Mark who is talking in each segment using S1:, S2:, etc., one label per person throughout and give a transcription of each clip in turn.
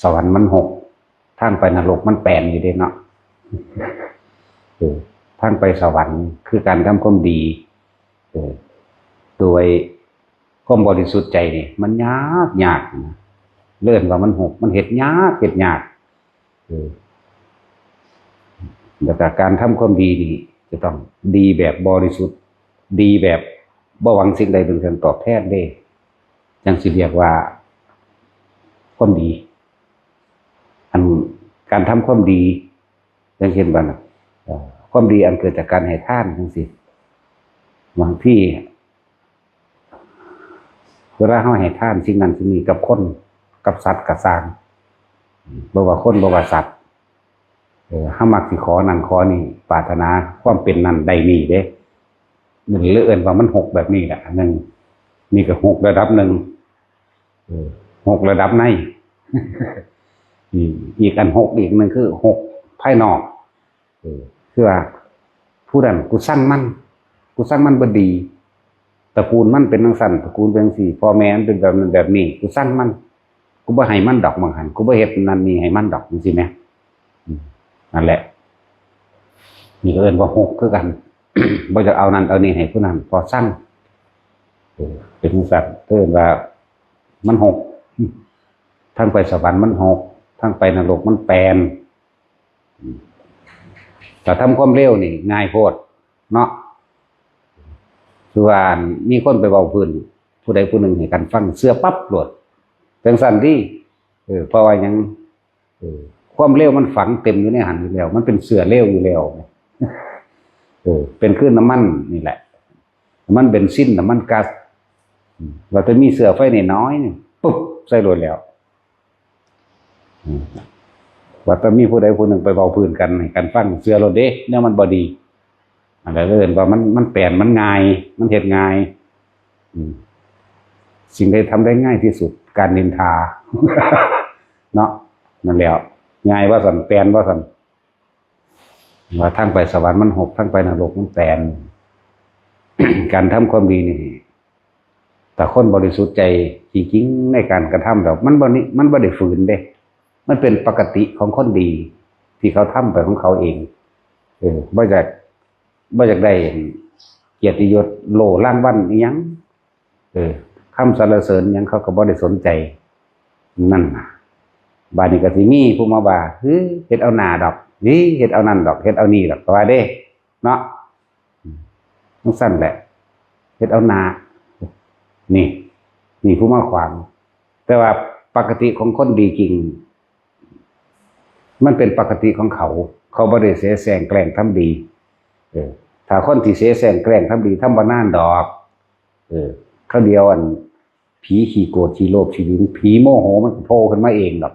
S1: สวรรค์มันหกทางไปนรกมันแปดอยู่เด้เนาะทางไปสวรรค์คือการทำความดีโดยความบริสุทธิ์ใจนี่มันยากนะเลื่อนว่ามันหกมันเห็ดยากแต่การทำความดีนี่จะต้องดีแบบบริสุทธิ์ดีแบบบ่หวังสิ่งใดเป็นการตอบแทนได้จังสิเรียกว่าความดีอันการทำความดีอย่างเช่นว่าความดีอันเกิดจากการให้ทานจังสิบางที่เวลาเขาให้ทานสิ่งนั้นสิ่งนี้กับคนกับสัตว์กับสร้างบ่ว่าคนบ่ว่าสัตว์ห้ามักสิขอนั่นขอนี่ปรารถนาความเป็นนั่นใดนี่เด้หนึ่งเลื่อนว่ามันหกแบบนี้แหละหนึ่งนี่ก็หกระดับหนึ่งหกระดับในอีกอันหกอีกหนึ่งคือหกภายนอกคือว่าผู้นั้นกูสร้างมันบดีตระกูลมันเป็นนังสันตระกูลเป็นสี่พ่อแม่เป็นแบบนั้นแบบนี้กูสร้างมันกูบ่ให้มันดอกบางหันกูบ่เฮ็ดนั่นนี่ให้มันดอกจริงไหมนั่นแหละนี่ก็เอิ้นว่าหกคือกัน บ่จะเอานั่นเอานี่ให้ผู้นั้นพอสร้างเป็นสัตว์เอิ้นว่ามันหกทั้งไปสวรรค์มันหกทั้งไปนรกมันแปดแต่ทำความเร็วนี่ง่ายโพดเนาะคือว่ามีคนไปเบาพื้นผู้ใดผู้หนึ่งให้กันฟังเสื้อปั๊บโหลดเป็นสั่นที่เพราะว่ายังความเร็วมันฝังเต็มอยู่ในหันอยู่แล้วมันเป็นเสื้อเร็วอยู่แล้วเป็นคลื่นน้ำมันนี่แหละมันเบนซินน้ำมันก๊าซเราจะมีเสื้อไฟน้อยนี่ปุ๊บใส่โหลดแล้วว่าจะมีผู้ใดผู้หนึ่งไปเบาพื้นกันให้กันฟังเสื้อโหลดเด้เนี่ยมันบอดีอะไรเรื่องว่ามันแปลนมันง่ายมันเหตุง่ายสิ่งใดทำได้ง่ายที่สุดการนินทา เนาะนั่นแหละง่ายว่าสันแปลนว่าสันว่าทั้งไปสวรรค์มันหกทั้งไปนรกมันแปลน การทำความดีนี่แต่คนบริสุทธิ์ใจจริงๆในการกระทำแบบมันบ่ได้ฝืนเด้มันเป็นปกติของคนดีที่เขาทำไปของเขาเองบ่อยากได้เกียรติยศโล่รางวัลอีหยังคำสรรเสริญหยังเขาก็บ่ได้สนใจนั่นน่ะบาดนี้ก็สิมีผู้มาว่าเฮ็ดเอาหน้าดอกนี่เฮ็ดเอานั่นดอกเฮ็ดเอานี่ดอกก็ว่าเด้เนาะต้องสั้นแหละเฮ็ดเอาหน้านี่ผู้มาขวางแต่ว่าปกติของคนดีจริงมันเป็นปกติของเขาบ่ได้เสแสร้งแกล้งทำดีถ้าคนที่เสแสร้งแกล้งทำดีทำบ่นานดอกเขาเดียวอันผีขี้โกรธขี้โลภขี้หึงผีโมโหมันโผล่ขึ้นมาเองดอก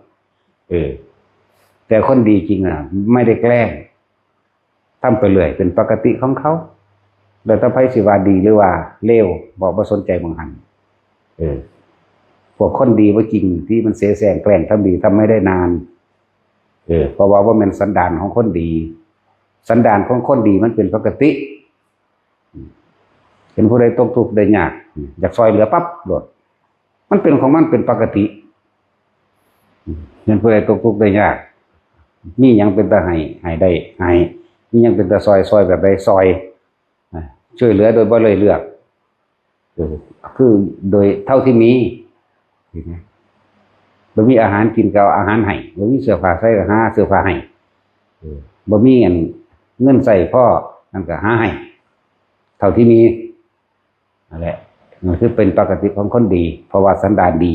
S1: แต่คนดีจริงอ่ะไม่ได้แกล้งทำไปเรื่อยเป็นปกติของเขาแล้วถ้าไผสิว่าดีหรือว่าเลวบ่สนใจบางหันพวกคนดีบ่จริงที่มันเสแสร้งแกล้งทำดีทำไม่ได้นานเพราะว่ามันสันดานของคนดีสันดานของคนดีมันเป็นปกติเห็นผู้ใดตกทุกข์ได้ยากอยากซอยเหลือปั๊บโดดมันเป็นของมันเป็นปกติเห็นผู้ใดตกทุกข์ได้ยากนี่ยังเป็นตาให้ได้ให้นี่ยังเป็นตาซอยแบบใดซอยช่วยเหลือโดยบ่เลยเลือกคือโดยเท่าที่มีบ่มีอาหารกินก็เอาอาหารให้บ่มีเสื้อผ้าใส่ก็หาเสื้อผ้าให้บ่มีเงินใส่พ่อนั่นก็หาให้เท่าที่มีนั่นแหละมันคือเป็นปกติของคนดีเพราะว่าสันดานดี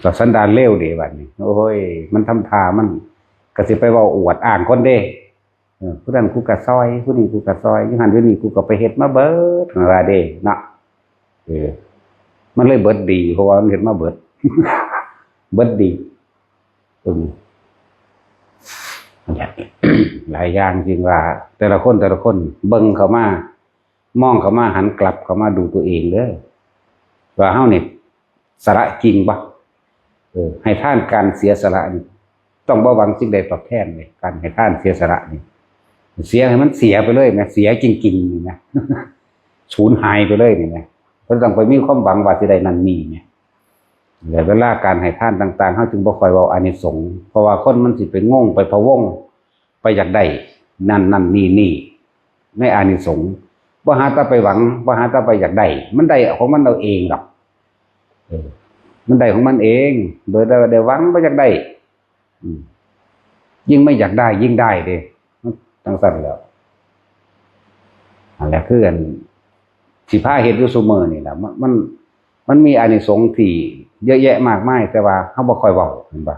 S1: กับสันดานเลวเด้บัดนี้โอ้ยมันทำท่ามันก็สิไปเว้าอวดอ้างคนเด้ผู้นั้นกูก็ซอยผู้นี้กูก็ซอยอยู่หั่นอยู่นี่กูก็ไปเฮ็ดมาเบิดว่าเด้เนาะมันเลยเบิดดีเพราะว่ามันเฮ็ดมาเบิด เบิดดีหลายอย่างจริงว่าแต่ละคนเบิ่งเข้ามามองเข้ามาหันกลับเข้ามาดูตัวเองเด้อว่าเฮานี่สละจริงบ่ให้ท่านการเสียสละนี่ต้องบ่หวังสิ่งใดตอบแทนเลยการให้ท่านเสียสละนี่เสียให้มันเสียไปเลยนะเสียจริงๆนี่นะ สูญหายไปเลยนี่นะบ่ต้องไปมีความหวังว่าสิได้นั่นนี่เนี่ย แต่เวลาการให้ทานต่างๆเขาจึงบ่ค่อยเว้าอานิสงส์เพราะว่าคนมันสิไปงงไปพะวงไปอยากได้นั่นนี่ในอานิสงส์บ่หาแต่ไปหวังบ่หาแต่ไปอยากได้มันได้ของมันเอาเองดอกมันได้ของมันเองโดยได้หวังบ่อยากได้ยิ่งไม่อยากได้ยิ่งได้เด้จังซั่นแล้วนั่นแหละคืออันสิพาเฮ็ดอยู่ซุมื้อนี่ล่ะมันมีอานิสงส์ที่เยอะแยะมากมายแต่ว่าเฮาบ่ค่อยเว้าเห็นบ่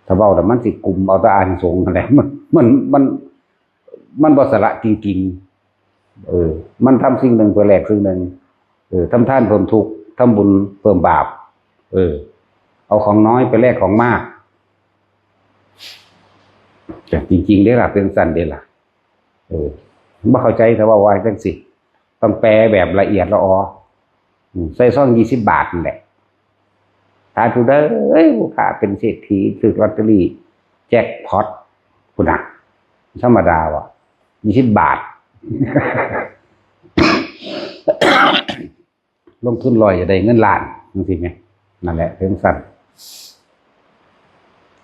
S1: ถ้าเว้าแล้วมันสิกลุ่มเอาแต่อานิสงส์นั่นแหละมันบ่สละจริงๆมันทำสิ่งหนึ่งเพื่อแลกสิ่งหนึ่งทำทานเพิ่มทุกข์ทำบุญเพิ่มบาปเอาของน้อยไปแลกของมากแต่จริงๆเด้ล่ะเป็นสั่นเด้ล่ะบ่เข้าใจถ้าว่าว่าจังสิต้องแปลแบบละเอียดละออใส่ซอง20 บาทนั่นแหละถ้าถูกเด้อผู้ค้าเป็นเศรษฐีถูกลอตเตอรี่แจ็คพอตพุ่นน่ะธรรมดาว่ะ20 บาท ลงทุน100จะได้เงินล้านจังซี่แหมนั่นแหละเป็นสั่น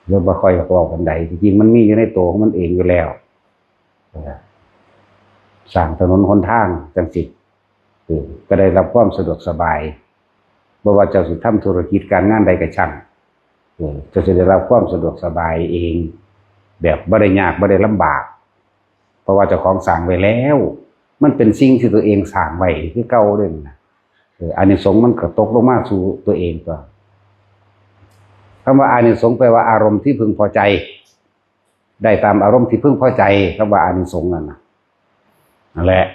S1: เรื่องบ่ค่อยเว้ากันใดจริงๆมันมีอยู่ในตัวของมันเองอยู่แล้วสร้างถนนหนทางจังซี่ก็ได้รับความสะดวกสบายบ่ว่าเจ้าสิทำธุรกิจการงานใดก็ช่างเจ้าจะได้รับความสะดวกสบายเองแบบบ่ได้ยากบ่ได้ลำบากเพราะว่าเจ้าของสร้างไว้แล้วมันเป็นสิ่งที่ตัวเองสร้างไว้คือเก่าเด้นะอานิสงส์มันก็ตกลงมาสู่ตัวเองก็คำว่าอานิสงส์แปลว่าอารมณ์ที่พึงพอใจได้ตามอารมณ์ที่พึงพอใจคำว่าอานิสงส์นั่นแหละ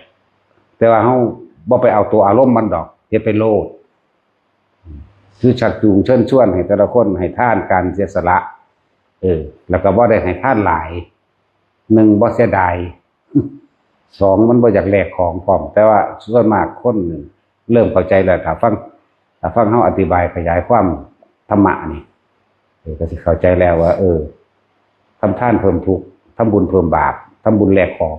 S1: แต่ว่าเฮาบ่ไปเอาตัวอารมณ์มันดอกเฮ็ดไปโลดคือชักจูงเชิญชวนให้แต่ละคนให้ทานการเสียสละแล้วก็บ่ได้ให้ทานหลาย1บ่เสียดาย2มันบ่อยากแลกของพร้อมแต่ว่าส่วนมากคนเริ่มเข้าใจแล้วถ้าฟังเฮาอธิบายขยายความธรรมะนี่ก็สิเข้าใจแล้วว่าทำทานเพิ่มทุกข์ทำบุญเพิ่มบาปทำบุญแลกของ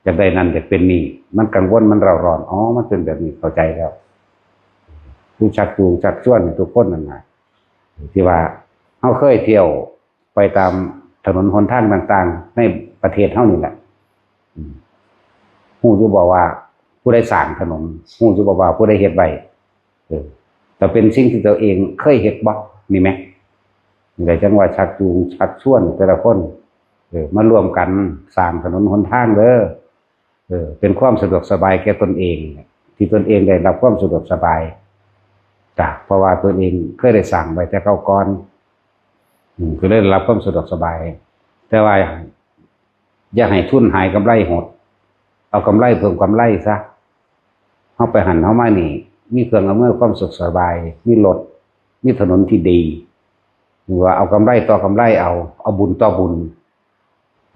S1: จะได้นั่นจะเป็นนี่มันกังวลมันเราร้อนมันเป็นแบบนี้เข้าใจแล้วคือชักจูงชักชวนทุกคนนั่นน่ะที่ว่าเฮาเคยเที่ยวไปตามถนนหนทางต่างๆในประเทศเฮานี่แหละฮู้อยู่บ่ว่าผู้ใดสร้างถนนฮู้อยู่บ่ว่าผู้ใดเฮ็ดไว้แต่เป็นสิ่งที่ตัวเองเคยเฮ็ดบ่นี่แหมนี่ได้จังว่าชักจูงชักชวนแต่ละคนมาร่วมกันสร้างถนนหนทางเด้อเป็นความสะดวกสบายแก่ตนเองที่ตนเองได้รับความสะดวกสบายจากเพราะว่าตนเองเคยได้สร้างไว้แต่เก่าก่อนก็ได้รับความสะดวกสบายแต่ว่าอย่าให้ทุนหายกำไรหดเอากำไรเพิ่มกำไรซะเฮาไปหันเฮามานี่มีเครื่องอำนวยความสุขสบายมีรถมีถนนที่ดีหรือว่าเอากำไรต่อกำไรเอาบุญต่อบุญ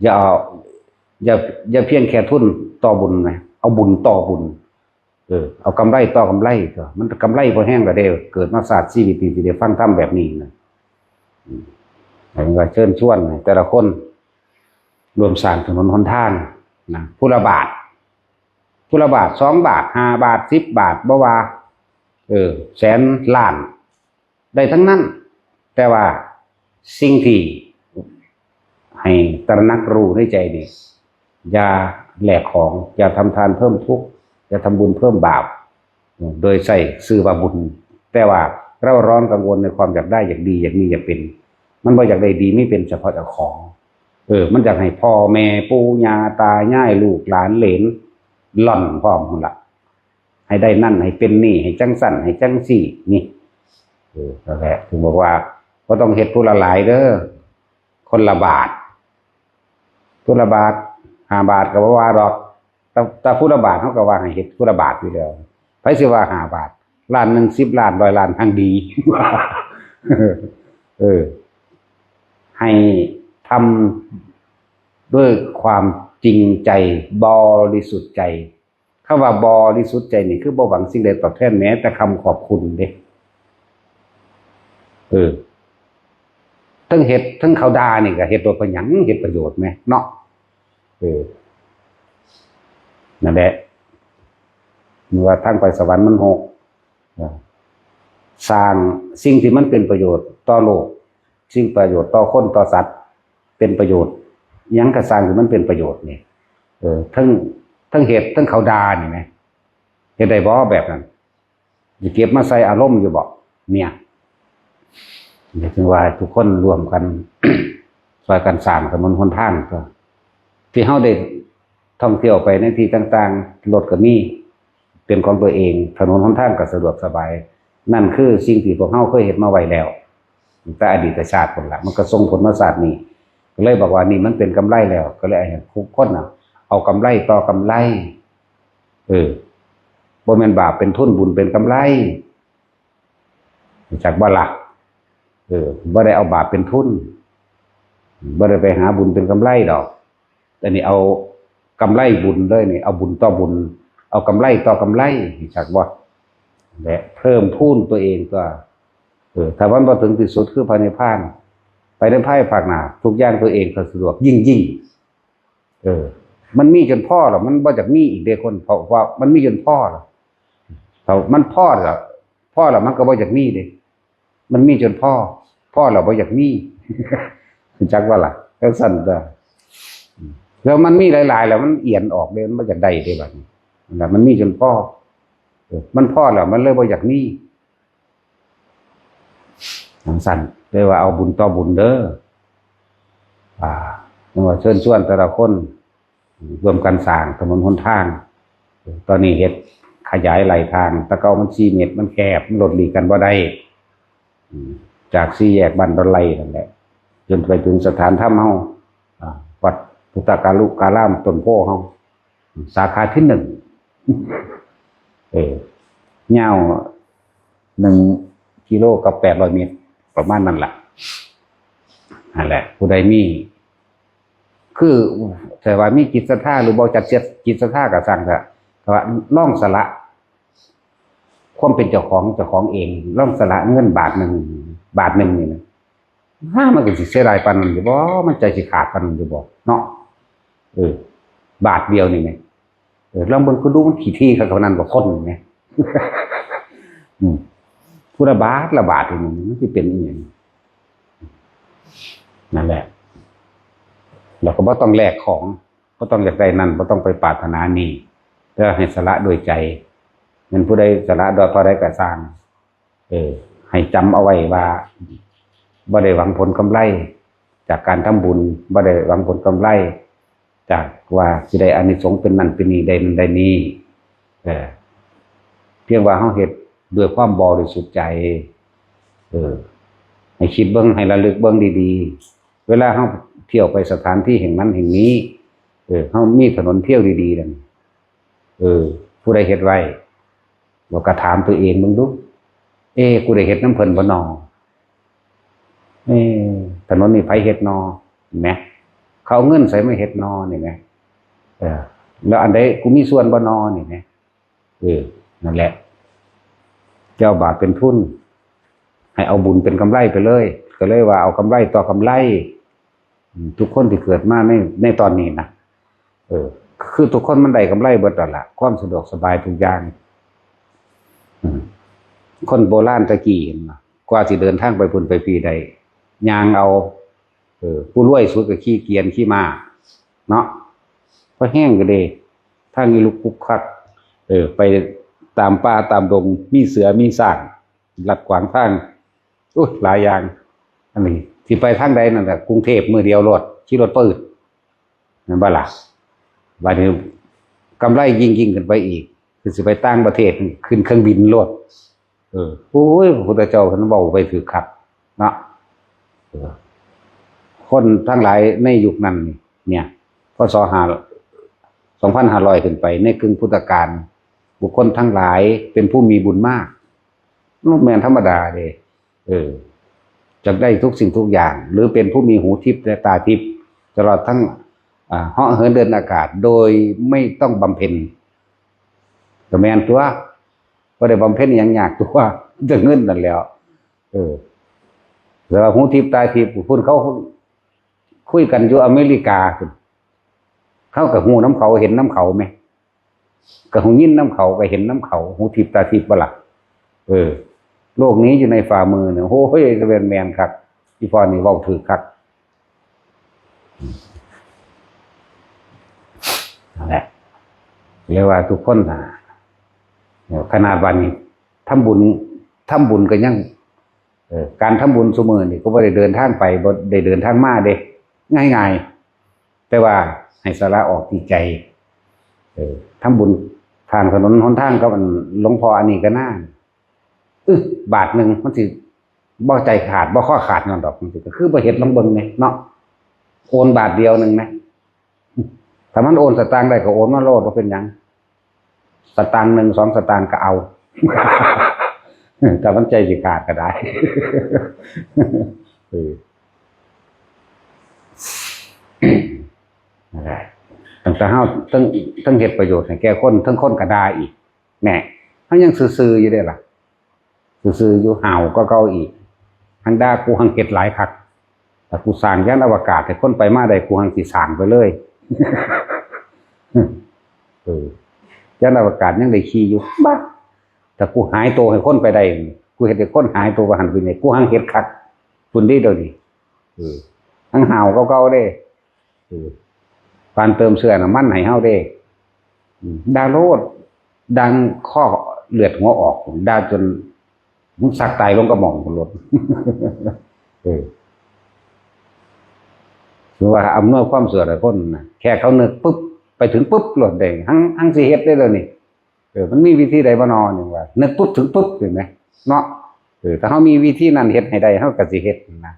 S1: อย่าเพียงแค่ทุนต่อบุญนะเอาบุญต่อบุญเอากำไรต่อกำไรก็มันกำไรพอแห้งก็ได้เกิดมาศาสตร์ชีวิตที่ได้ฟังธรรมแบบนี้นะอันนี้ก็เชิญชวนแต่ละคนรวมสร้างถนนหนทางนะผู้ละบาท2 บาท5 บาท10 บาทบ่ว่าแสนล้านได้ทั้งนั้นแต่ว่าสิ่งที่ให้ตระหนักรู้ในใจนี่อย่าแลกของอย่าทำทานเพิ่มทุกข์อย่าทำบุญเพิ่มบาปโดยใส่ชื่อว่าบุญแต่ว่าเราร้อนกังวลในความอยากได้อยากดีอยากมีอยากเป็นมันบ่อยากได้ดีไม่เป็นเฉพาะเจ้าของมันอยากให้พ่อแม่ปู่ย่าตายายลูกหลานเหลนหล่อนพร้อมพุ่นล่ะให้ได้นั่นให้เป็นนี่ให้จังสั่นให้จังสี่นี่นั่นแหละถึงบอกว่าก็ต้องเฮ็ดผู้ละหลายเด้อคนละบาทผู้ละบาท5 บาทก็บ่ว่าดอกแต่ผู้ละบาทเฮาก็ว่าให้เฮ็ดผู้ละบาทอยู่แล้วไผสิว่า5 บาทล้านหนึ่ง10 ล้าน100 ล้านทั้งดีให้ทำด้วยความจริงใจบริสุทธิ์ใจคำว่าบริสุทธิ์ใจนี่คือบ่หวังสิ่งใดตอบแทนแม้แต่คำขอบคุณเด้ทั้งเฮ็ดทั้งเขาด่านี่ก็เฮ็ดโดยประหยังเฮ็ดประโยชน์แม่เนาะนั่นแหละว่าทางไปสวรรค์มัน6 สร้างสิ่งที่มันเป็นประโยชน์ต่อโลกสิ่งประโยชน์ต่อคนต่อสัตว์เป็นประโยชน์ยังกระสร้างที่มันเป็นประโยชน์นี่ทั้งเหตุทั้งเขาดานี่ไหมเหตุใดบ่แบบนั้นจะเก็บมาใส่อารมณ์อยู่บ่เนี่ยจึงว่าทุกคนรวมกัน ช่วยกันสร้างถนนหนทางก็ที่เฮาได้ท่องเที่ยวไปในที่ต่างๆรถก็มีเป็นของตัวเองถนนหนทางก็สะดวกสบายนั่นคือสิ่งที่พวกเฮาเคยเห็นมาไว้แล้วแต่อดีตชาติคนละมันก็ส่งผลมาศาสตร์นี้ก็เลยบอกว่านี่มันเป็นกำไรแล้วก็เลยให้ทุกคนเอากำไรต่อกำไรบ่แม่นบาปเป็นทุนบุญเป็นกำไรจากบ่ล่ะบ่ได้เอาบาปเป็นทุนบ่ได้ไปหาบุญเป็นกำไรดอกแต่นี่เอากำไรบุญเลยนี่เอาบุญต่อบุญเอากำไรต่อกำไรจากบ่และเพิ่มพูนตัวเองก็ถ้าวันบ่ถึงที่สุดคือพระนิพพานไปในภายภาคหน้าทุกอย่างตัวเองก็สะดวกยิ่งมันมีจนพ่อหรอมันบ่จากมีอีกเด้คนเพราะว่ามันมีจนพ่อหรอถ้ามันพ่อหรอมันก็บ่จากมีเด้มันมีจนพ่อเราบ่อยากมีจักว่าล่ะจังซั่นจ้ะแล้วมันมีหลายๆแล้วมันเอียนออกเด้มันบ่อยากได้เด้บัดนี้นั่นมันมีจนพ่อมันพ่อแล้วมันเลยบ่อยากมีจังซั่นเลยว่าเอาบุญต่อบุญเด้อจังว่าเชิญชวนแต่ละคนรวมกันสร้างถนนหนทางตอนนี้เฮ็ดขยายไหลทางตะเกามัน4 เมตรมันแคบมันรถหลีกกันบ่ได้จาก4 แยกบ้านดอนไลนั่นแหละจนไปถึงสถานธรรมเฮาวัดพุทธกาลุการามต้นโพเฮาสาขาที่1ยาว1 กิโลกับ800 เมตรประมาณนั้นล่ะนั่นแหละผู้ใดมีคือแต่ว่ามีจิตศรัทธาหรือบ่จัดจิตศรัทธาก็สร้างแต่ว่าล่องสละความเป็นเจ้าของเองล่องสละเงินบาทหนึ่งนี่นะมันก็สิเสียดายปานนั้นอยู่บ่มันใจสิขาดปานนั้นอยู่บ่เนาะบาทเดียวนี่ไงลองเบิ่งคือดูมันขี้ที่เขานั้นบ่คนไงผู้ละบาทนี่มันสิเป็นอีหยังนั่นแหละแล้วก็บ่ต้องแลกของบ่ต้องอยากได้นั่นบ่ต้องไปปรารถนานี่แต่ให้สละด้วยใจมันผู้ใดสละโดยพอได้ก็สร้างให้จำเอาไว้ว่าบ่ได้หวังผลกำไรจากการทำบุญบ่ได้หวังผลกำไรจากว่าสิได้อานิสงส์เป็นนั่นเป็นนี่ได้นี่เพียงว่าเฮาเฮ็ดด้วยความบริสุทธิ์ใจให้คิดเบิ่งให้ระลึกเบิ่งดีๆเวลาเฮาเที่ยวไปสถานที่แห่งนั้นแห่งนี้เฮามีถนนเที่ยวดีๆนั่นผู้ใดเฮ็ดไว้เราก็ถามตัวเองมึงดูกูได้เฮ็ดน้ำเพิ่นบ่นอถนนนี่ไผเฮ็ดนอเห็นไหมเขาเอาเงินใส่มาเฮ็ดนอนี่แหมแล้วอันใดกูมีส่วนบ่นอนี่แหมนั่นแหละเจ้าบาปเป็นทุนให้เอาบุญเป็นกำไรไปเลยก็เลยว่าเอากำไรต่อกำไรทุกคนที่เกิดมาในตอนนี้นะคือทุกคนมันได้กำไรเบิดแล้วล่ะความสะดวกสบายทุกอย่างคนโบราณตะกี้กว่าสิเดินทางไปพุ่นไปปีใดย่างเอาผู้รวยสุดก็ขี้เกียจขี้ม้าเนาะพอแห้งก็เด้ทางนี้ลุกคุกคักไปตามป่าตามดงมีเสือมีช้างลัดขวางทางหลายอย่างอันนี้สิไปทางใดนั่นแหละกรุงเทพมื้อเดียวรถขี่รถปืดนั่นบ่ล่ะบัดนี้กำไรยิ่งขึ้นไปอีกคือสิไปต่างประเทศขึ้นเครื่องบินรถโอ้ยพระพุทธเจ้าท่านเว้าไปถือครับเนาะคนทั้งหลายในยุคนั้นเนี่ยพศ2500ขึ้นไปในกึ่งพุทธกาลบุคคลทั้งหลายเป็นผู้มีบุญมากแม่นธรรมดาเด้จะได้ทุกสิ่งทุกอย่างหรือเป็นผู้มีหูทิพย์และตาทิพย์ตลอดทั้งเหาะเหินเดินอากาศโดยไม่ต้องบำเพ็ญก็แม่นตัวบ่ได้บำเพ็ญหยังยากตัวจะเงินนั่นแล้วแต่ว่าหูทิพย์ตาทิพย์พุ่นเขาคุยกันอยู่อเมริกาพุ่นเขาก็ฮู้น้ำเขาเห็นน้ำเขามั้ยก็ฮู้ยินน้ำเขาก็เห็นน้ำเขาหูทิพย์ตาทิพย์บ่ล่ะ โลกนี้อยู่ในฝ่ามือเนี่ยโอ้ยจะเป็นแมนครับอีพอนี่เว้าถือครับนั่นแหละเรียกว่าทุกคนนะขนาดวันนี้ทำบุญก็ยังการทำบุญเสมอนี่ก็บ่ได้เดินทางไปบ่ได้เดินทางมาเด้ง่ายๆแต่ว่าให้สาระออกที่ใจทำบุญทางถนนหนทางก็มันหลวงพ่ออันนี้ก็น่าบาทหนึ่งมันสิบ่ใจขาดบ่ข้อขาดนอนดอกมันสิก็คือบ่เฮ็ดลองเบิ่งนี่เนาะโอนบาทเดียวนึงนะถ้ามันโอนสตางค์ได้ก็โอนมาโลดบ่เป็นหยังสตางค์1 2สตางค์ก็เอาแต่มันใจสิขาดก็ได้นั่นแหละตั้งแต่เฮาทั้งเฮ็ดประโยชน์ให้แก่คนทั้งคนก็ได้อีกแหน่เฮายังซื่อๆอยู่เด้ล่ะซื่อๆอยู่ห่าวก็เก่าอีกหังด่ากูหังเฮ็ดหลายคักแต่กูสร้างยานอวกาศให้คนไปมาได้กูหังสิสร้างไปเลยยานอวกาศยังได้ขี่อยู่บ้าแต่กูหายตัวให้คนไปได้กูเห็นแต่คนหายตัวไปหันไปไหนกูหังเฮ็ดคักคุณดีเดี๋ยวนี้ทั้งห่าวเก่าๆเด้ปานเติมเสื้อน้ำมันให้เฮาเด้ดาโลดดังข้อเลือดหัวออกดาจนมึงสักตายลงกระหม่อมรถคือว่าอำนวยความสะดวกให้คนนะแค่เขานึกปุ๊บไปถึงปุ๊บรถได้หังสิเฮ็ดได้เลยนี่มันมีวิธีใดบ่นอนี่ว่านึกปุ๊บถึงปุ๊บเห็นไหมเนาะถ้าเฮามีวิธีนั้นเฮ็ดให้ได้เฮาก็สิเฮ็ดนะ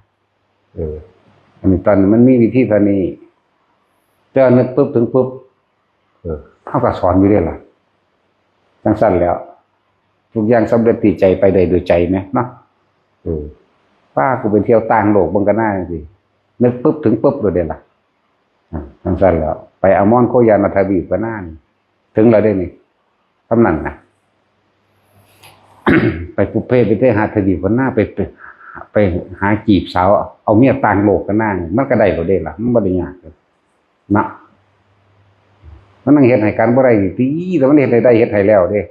S1: อันนี้ตอนมันมีวิธีเท่านี้แต่นึกปุ๊บถึงปุ๊บเฮาก็สอนอยู่เด้ล่ะจังซั่นแล้วทุกอย่างสำเร็จที่ใจไปได้โดยใจไหมเนาะป้ากูไปเที่ยวต่างโลกเบิ่งกันหน้าสินึกปุ๊บถึงปุ๊บเลยเด้ล่ะจังซั่นแล้วไปอมรโคยานทวีปกันหน้าถึงแล้วได้นี่คำนั้นนะ ไปปุเพไปเทหาทวีปกันหน้าไปหาจีบสาวเอาเมียต่างโลกกันหน้ามันก็ได้บ่ได้ล่ะมันบ่ได้ยากนะมันนั่งเฮ็ดให้กันบ่ได้ติแต่มันเฮ็ดให้ได้เฮ็ดให้แล้วเด้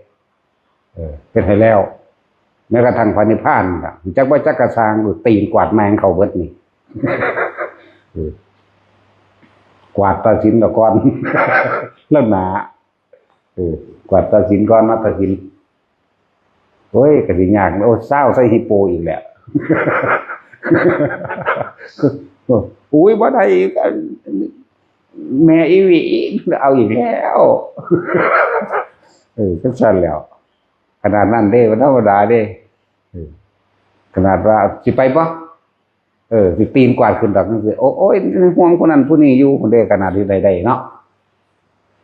S1: เฮ็ดให้แล้วแม้กระทั่งพระนิพพานน่ะจักว่าจักกระสร้างหรือตีนกวาดแมงเข้าเบิดนี่กวาดตาสินตะก่อนแล้วหนากวาดตาสินก่อนนะตาสินโอ้ยก็สิยากโอ้เศร้าใส่ฮิปโปอีกแล้วอุ้ยบ่ได้แม่อีหวีเอาอีกแล้วจังซั่นแล้วขนาดนั้นเด้มันธรรมดาเด้ขนาดว่าสิไปบ่สิตีนกวาดขึ้นดอกจังซี่โอ้ยห่วงคนนั้นผู้นี้อยู่คนเด้ขนาดที่ใดๆเนาะ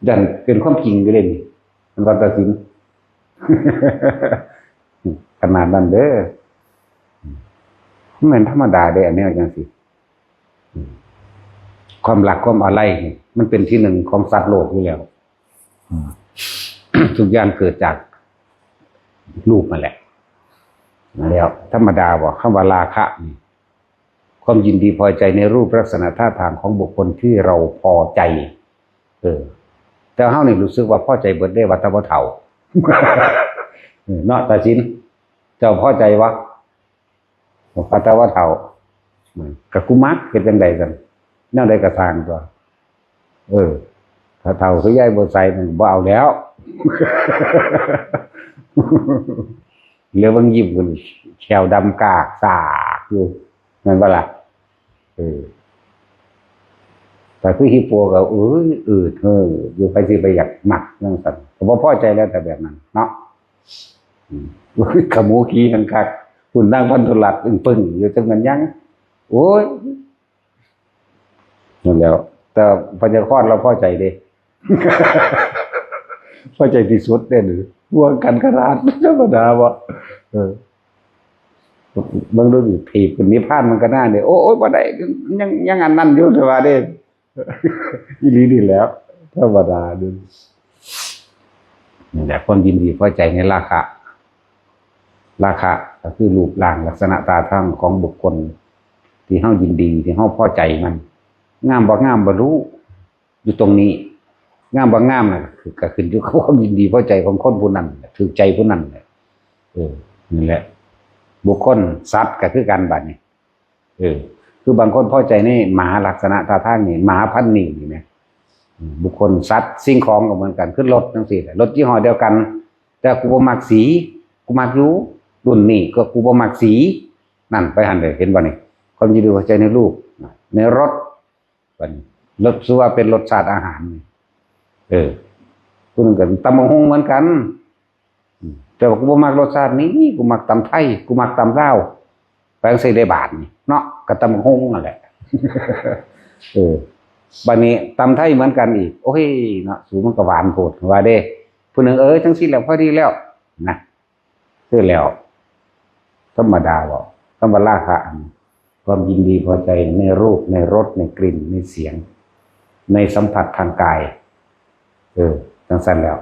S1: ดันเป็นความจริงอยู่เด้นี่มันตัดสินขนาดนั้นเด้อมันเหมือนธรรมดาเด้อันนี้จังซี่ความรักความอะไรมันเป็นที่หนึ่งของสัตว์โลกอยู่แล้วทุกอย่างเกิดจากรูปมาแหละแล้วธรรมดาบอกคำว่าราคะนี่ความยินดีพอใจในรูปลักษณะท่าทางของบุคคลที่เราพอใจแต่เฮานี่รู้สึกว่าพอใจเบิดได้ว่าแต่บ่เฒ่าเนาะตาชินเจ้าพอใจวะว่าแต่ว่าเฒ่าก็กูมักเป็นจังได๋กันแนวใดก็สร้างตัวถ้าเฒ่าคือยายบ่ใส่มันบ่เอาแล้วเหลือบางยิ้มกันแขวดำกากสากอยู่นั่นว่าล่ะแต่คือฮิปโปก็อยู่ไปสิไปอยากหมักนั่งสั่นผมว่าพอใจแล้วแต่แบบนั้นเนาะขมูขี้หังคักหุ่นนั่งพันธุลัดปึ้งอยู่จังมันยังโอ้ยนั่นแล้วแต่พญาคลอดเราพอใจเด้พอใจที่สุดเด้หรือวัวกันขนาดธรรมดาบ่บางดูดิถีบเป็นนิพพานมันก็น่าเนี่ยโอ้ยบ่ได้ยังอันนั้นอยู่แต่ว่าเด้อีหลีนี่แล้วธรรมดาดูนี่แหละความยินดีพอใจในราคะก็คือรูปร่างลักษณะตาทางของบุคคลที่เฮายินดีที่เฮาพอใจมันงามบ่งามบ่รู้อยู่ตรงนี้งามบ่งามน่ะคือก็ขึ้นอยู่กับความยินดีพอใจของคนผู้นั้นถูกใจผู้นั้นนี่แหละ บุคคลสัตว์ก็คือกันบัดนี้คือบางคนพอใจในหมาลักษณะท่าทางนี่หมาพันธุ์นี่นะบุคคลสัตว์สิ่งของก็เหมือนกันขึ้นรถจังซี่รถยี่ห้อเดียวกันแต่กูบ่มักสีกูมักอยู่รุ่นนี้ก็กูบ่มักสีนั่นไปหันเลยเห็นบ่นี่ความยินดีพอใจในรูปในรถบัดนี้รถชื่อว่าเป็นรสชาติอาหารกูนึงกันตำบักหุ่งเหมือนกันแต่ว่ากูบ่มักรสชาตินี้กูมักตำไทยกูมักตำลาวแปลงใส่ได้บาทนี่เนาะก็ตำบักหุ่งนั่นแหละบัดนี้ตำไทยเหมือนกันอีกโอ้ยเนาะสูมันก็หวานโพดว่าเด้ผู้หนึ่งจังซี่แล้วพอดีแล้วนะคือแล้วธรรมดาบ่ธรรมราคะความยินดีพอใจในรูปในรสในกลิ่นในเสียงในสัมผัสทางกายจังซั่นแล้ว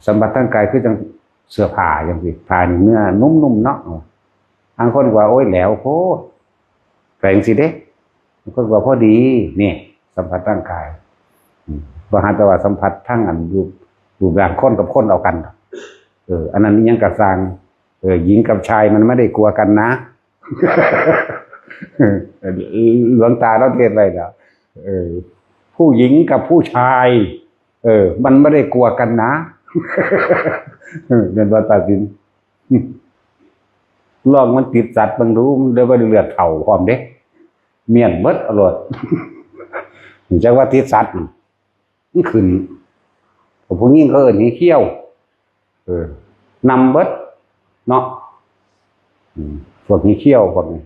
S1: สัมผัสทางกายคือจังเสื้อผ้าจังซี่ผ้าเนื้อนุ่มๆเนาะบางคนว่าโอ้ยแหลวโพดแปลงสิเด้บางคนว่าพอดีนี่สัมผัสทางกายบ่หาแต่ว่าสัมผัสทางอันรูปร่างคนกับคนเอากันอันนั้นยังกระสร้างหญิงกับชายมันไม่ได้กลัวกันนะ หลวงตาเราเทศน์ไว้แล้วผู้หญิงกับผู้ชายมันไม่ได้กลัวกันนะ เป็นว่าตัดสิน ลองมันติดสัตว์บางรู้มันได้ว่าเลือดเข่าความเด้เมียนเบิดอร่อยจังว่าติดสัตว์มันขึ้นพวกนี้ก็นี่เขี้ยวนำเบิดเนาะพวกนี้เขี้ยวพวกนี้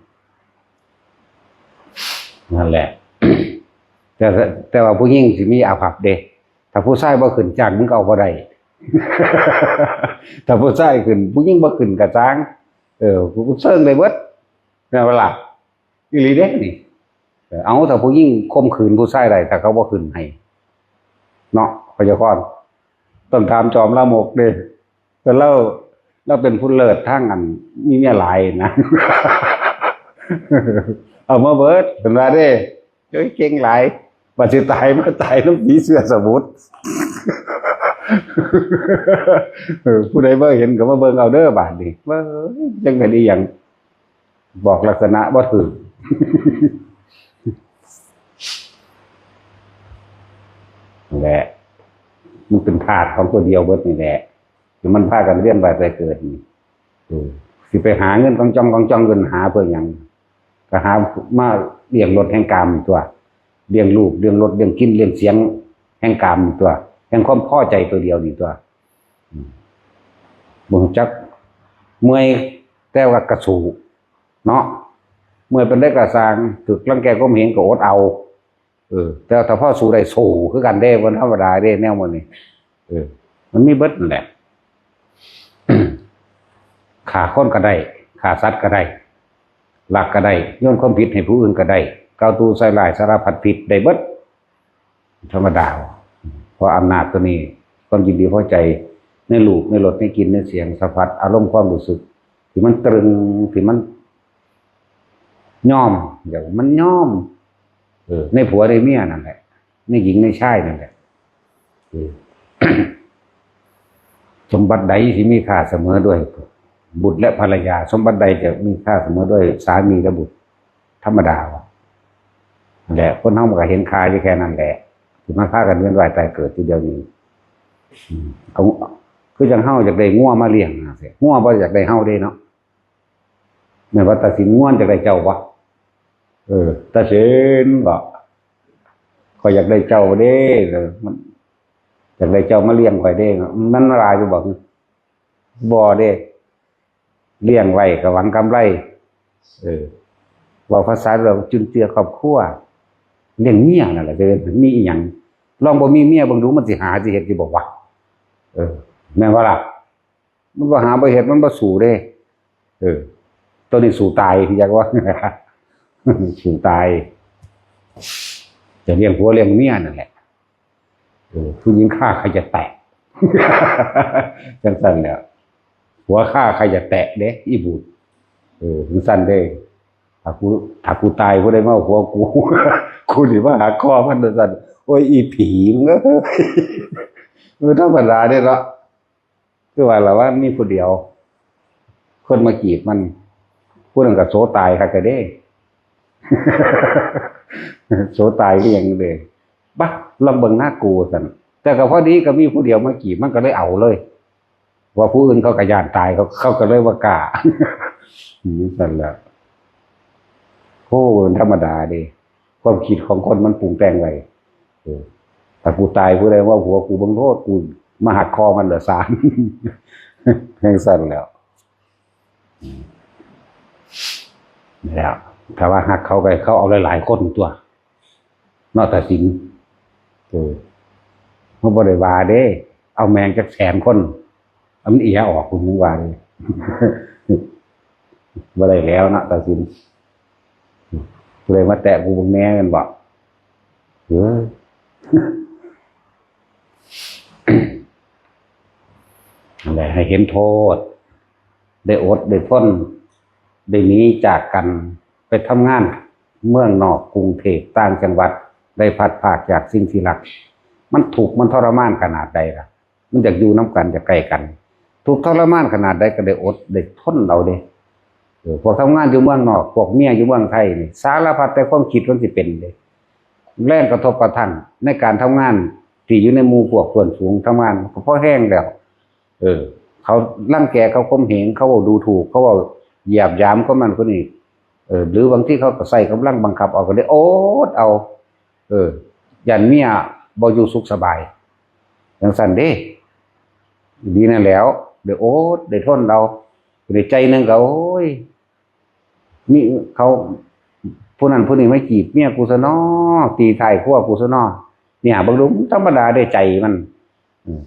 S1: นั่นแหละ แต่ว่าผู้หญิงสิมีอาภัพเด้ถ้าผู้ชายบ่ขึ้นจ้างมึงก็เอาบ่ได้ ถ้าผู้ชายขึ้นผู้หญิงบ่ขึ้นก็จ้างผู้เชิงได้เบิดแม่นบ่ล่ะอีหลีเด้นี่เอาถ้าผู้หญิงข่มขืนผู้ชายได้ถ้าเขาบ่ขึ้นให้เนาะพยากรณ์ต้องถามจอมละมกเด้แต่เราเป็นผู้เลิศทางอันมีเมียหลายนะ เอามาเบิดเป็นว่าเด้เก่งหลายบัดสิตายมันก็ตายน้ำผีเสื้อสมุทร ผู้ใดบ่เห็นก็มาเบิ่งเอาเด้อบาดนี้ว่าจังได๋อีหยังบอกลักษณะบ่ถูก แหละมันเป็นธาตุของตัวเดียวเบิดนี่แหละที่มันพากันเวียนว่ายตายเกิดนี่สิไปหาเงินกองจ้องเงินหาเพื่อหยังก็หามาเลี้ยงรถแห่งกามตัวเลี้ยงลูกเลี้ยงรถเลี้ยงกินเลี้ยงเสียงแห่งกามตัวแห่งความพอใจตัวเดียวนี่ตัวบ่รู้จักเมื่อยแต่ว่ากระสูเนาะเมื่อยเป็นได้กระสร้างถึกรังแกก็เห็นก็อดเอาแต่ถ้าพ่อสู้ได้สู้คือกันเด้บ่ธรรมดาเด้แนวมื้อนี้มันมีเบิดนั่นแหละ ฆ่าคนก็ได้ฆ่าสัตว์ก็ได้ลักก็ได้โยนความผิดให้ผู้อื่นก็ได้กล่าวตูใส่ร้ายสารพัดผิดได้เบิดธรรมดาเพราะอำนาจตัวนี้ความยินดีพอใจในรูปในรสในกลิ่นในเสียงสัมผัสอารมณ์ความรู้สึกที่มันตรึงที่มันย่อมอย่างมันย่อมในผัวในเมียนั่นแหละในหญิงในชายนั่นแหละ สมบัติใดที่มีค่าเสมอด้วยบุตรและภรรยาสมบัติใดจะมีค่าเสมอด้วยสามีและบุตรธรรมดาแหละคนเฮามันก็เห็นค่าอยู่แค่นั้นแหละที่มาฆ่ากันเวียนว่ายตายเกิดทีเดียวนี้เอาคือจังเฮาอยากได้งัวมาเลี้ยงนะสิงัวบ่อยากได้เฮาเด้เนาะแม่นว่าตัดสินงัวจากได้เจ้าบ่ตัดสินบ่ข่อยอยากได้เจ้าเด้มันอยากได้เจ้ามาเลี้ยงข่อยเด้มันลายอยู่บ่บ่เด้เลี้ยงไว้ก็หวังกำไรว่าภาษาเราจุนเจือครอบครัวเลี้ยงเมียนั่นแหละมีอีหยังลองบ่มีเมียบ่รู้มันสิหาสิเฮ็ดสิบ่วะแม่นว่าล่ะมันบ่หาบ่เฮ็ดมันบ่สู้เด้ตัวนี้สู้ตายอยากว่า สู้ตายจะเลี้ยงผัวเลี้ยงเมียนั่นแหละผู้หญิงฆ่าใครจะแตะ จังซั่นแหละหัวฆ่าใครจะแตะเด้อีบูดจังซั่นเด้ถ้ากูตายบ่ได้มาหัวกู กูสิมาหาคอมันจังซั่นโอ้ยอีผีมึงมันธรรมดาเด้เนาะคือว่าล่ะว่ามีผู้เดียวค คนมาจีบมันพูดถึงกับโสตายค่ะแกเด้ โสตายก็ยังเลยบักลำเบิงหน้ากูสันแต่ก็พอดีก็มีผู้เดียวมาจีบมันก็เลยเอาเลยว่าผู้อื่นเขากระยานตายเขาก็เลยว่ากล้า นี่สันแหละโอ้ธรรมดาดิความคิดของคนมันปรุงแต่งไว้แต่กูตายกูเลยว่าหัวกูบังโทษกูมาหักคอมันเหลือสาร แห่งสันแล้วแล้วถ้าว่าหักเขาไปเขาเอาหลายๆคนตัวนอกแต่สิงเขาบริวาเด้เอาแมงจากแสนคนเอามันเอียออกคุณนึกว่าเลยบ่ได้แล้วนะแต่สิงเลยมาแตะกูบงแน่กันบอกอะไรให้เห็นโทษได้อดได้ทนได้หนีจากกันไปทำงานเมืองนอกกรุงเทพต่างจังหวัดได้พัดภาคจากสิ่งที่รักมันถูกมันทรมานขนาดใดล่ะมันอยากอยู่น้ำกันจะใกล้กันถูกทรมานขนาดใดก็ได้อดได้ทนเราเด้พวกทำงานอยู่เมืองนอกพวกเมียอยู่เมืองไทยนี่สารพัดแต่ความคิดมันสิเป็นเลยแรงกระทบกระทั่งในการทำงานที่อยู่ในหมู่พวกเพื่อนฝูงทำงานก็พอแห้งแล้วเขาร่างแกเขาข่มเหงเขาดูถูกเขาเหยียบย้ำก็มันคนนี้หรือบางที่เขาใส่กำลังบังคับเอาก็ได้โอ๊ตเอายันเมียบ่อยู่สุขสบายอย่างสั่นเด้ดีนั่นแล้วเดี๋ยวโอ๊ตเดี๋ยวทนเราในใจนึงก็โอ้ยนี่เขาผู้นั้นผู้นี้ไม่จีบเมียกูซะน้อตีไทยขั้วกูซะน้อเนี่ยบางลุงธรรมดาได้ใจมัน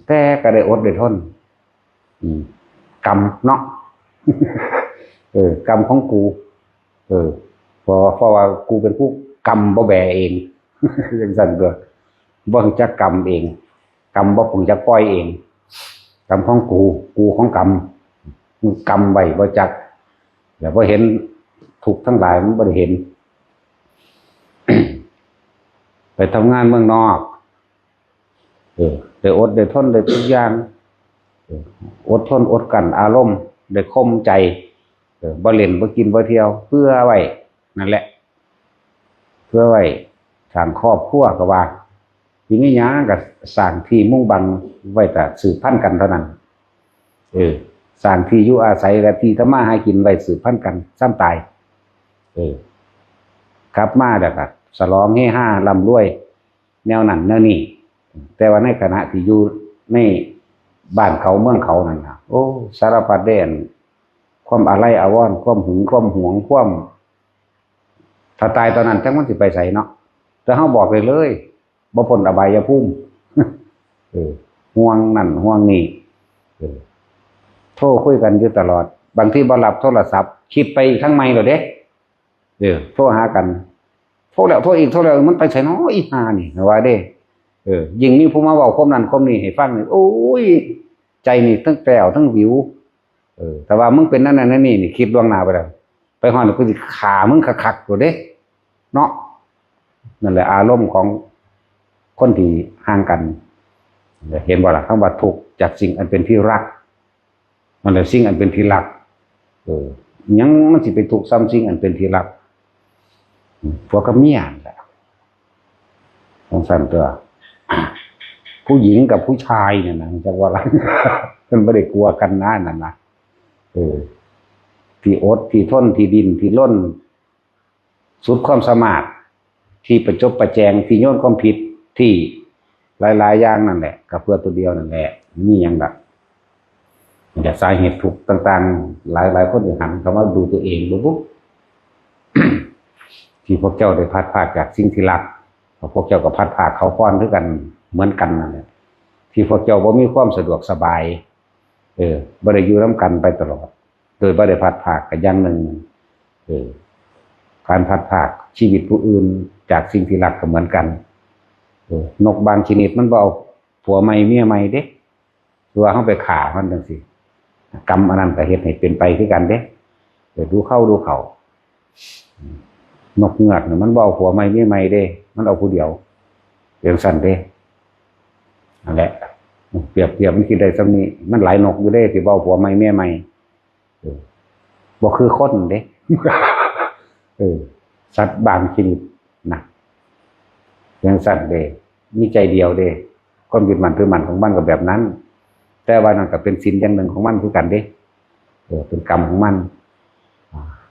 S1: แต่ก็ได้อดได้ทนกรรมเนาะกรรมของกูเพราะว่ากูเป็นผู้กรรมบ่แบเองยังสั่นตัวบ่งจักกรรมเองกรรมบ่คงจะปล่อยเองกรรมของกูของกรรมกรรมไว้บ่จักอย่าพอเห็นถูกทั้งหลายมันบ่ได้เห็น ไปทำงานเมืองนอกได้อดได้ทนได้ทุกอย่างอดทนอดกันอารมณ์ได้ข่มใจบ่เล่นบ่กินบ่เที่ยวเพื่อไว้นั่นแหละเพื่อไว้สร้างครอบครัวก็ว่าทีนี้หยังก็สร้างที่มุ่งบังไว้แต่สืบพันธุ์กันเท่านั้นสร้างที่อยู่อาศัยและที่ทำมาหากินไว้สืบพันธุ์กันซ้ำตายครับมาแล้วก็ฉลองเฮฮาร่ำรวยแนวนั้นแนวนี้แต่ว่าในขณะที่อยู่ในบ้านเขาเมืองเขานั่นนะโอ้สารพัดเด่นความอะไรอาวรณ์ความหึงความหวงความถ้าตายตอนนั้นจังมันสิไปใส่เนาะแต่เขาบอกเลยบ่พ้นอบายภูมิห่วงนั่นห่วงนี่โทรคุยกันอยู่ตลอดบางทีบ่รับโทรศัพท์คิดไปข้างในหรอเด้โทรหากันโทรแล้วโทรอีกโทรแล้วมันไปใส่น้อยอีห่านี่ว่าเด้ยิ่งมีผู้มาเว้าความนั้นความนี้ให้ฟังนี่โอ้ยใจนี่ทั้งแปลวทั้งวิวแต่ว่ามึงเป็นนั่นนี่คิดล่วงหน้าไปแล้วไปฮอดกูสิฆ่ามึงคักๆตัวเด้เนาะนั่นแหละอารมณ์ของคนที่ห่างกันเห็นบ่ล่ะคำว่าทุกข์จากสิ่งอันเป็นที่รักมันแหละสิ่งอันเป็นที่รักยังมันสิไปทุกข์ซ้ำสิ่งอันเป็นที่รักพวกกับเมียแหละต้องสั่นตัวผู้หญิงกับผู้ชายเนี่ยนะจะว่าอะไรมันไม่ได้กลัวกันนะนั่นนะที่อดที่ทนที่ดินที่ล้นสุดความสามารถที่ประจบประแจงที่โยนความผิดที่หลายๆอย่างนั่นแหละกับเพื่อตัวเดียวนั่นแหละนี่ยังแบบแต่สาเหตุทุกต่างๆหลายคนหันคำว่าดูตัวเองดูปุ๊บ ที่พวกเจ้าได้พัดพากจากสิ่งที่รักพวกเจ้าก็พัดพากเขาป้อนด้วยกันเหมือนกันนั่นแหละที่พวกเจ้าบ่มีความสะดวกสบายบ่ได้อยู่ร่วมกันไปตลอดโดยบ่ได้พัดพากกันอย่างหนึ่งการพัดพากชีวิตผู้อื่นจากสิ่งที่รักก็เหมือนกันนกบางชนิดมันบ่เอาผัวใหม่เมียใหม่เด้ตัวเขาไปฆ่ามันจังซี่กรรมอันนั้นก็เฮ็ดให้เป็นไปคือกันเด้ดูเข้านกเงือกเนี่ยมันบ่เอาผัวใหม่เมียใหม่เด้มันเอาผู้เดียวเรื่องสั้นเด้นั่นแหละเปรียบมันคิดได้ซ้ำนี้มันหลายนกอยู่เด้ที่บ่เอาผัวใหม่เมียใหม่ บ่คือคนเด้ สัตว์บางชนิดนะอย่างสัตว์เด้มีใจเดียวเด้ความยึดมั่นถือมั่นของมันก็แบบนั้นแต่ว่านั่นก็เป็นศีลอย่างหนึ่งของมันคือกันเด้เป็นกรรมของมัน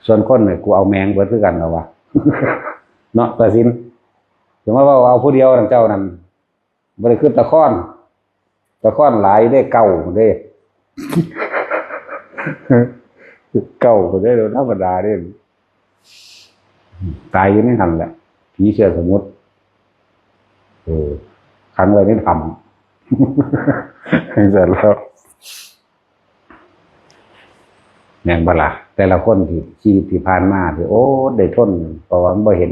S1: ส่วนคนเนี่ยกูเอาแมงเบิดคือกันเอาวะ เนาะแต่ศีลถึงว่าเอาผู้เดียวนั่นเจ้านั่นบ่ได้คือตะค้อนหลายได้เก่าเด้ เก่าได้ธรรมดาเด้ตายอยู่ในหันแหละผีเสื้อสมุทรขังไว้ในถ้ำเสร็จแล้วอย่างบลาแต่ละคนที่ชีวิตที่ผ่านมาที่โอ้ได้ทนเพราะว่าไม่เห็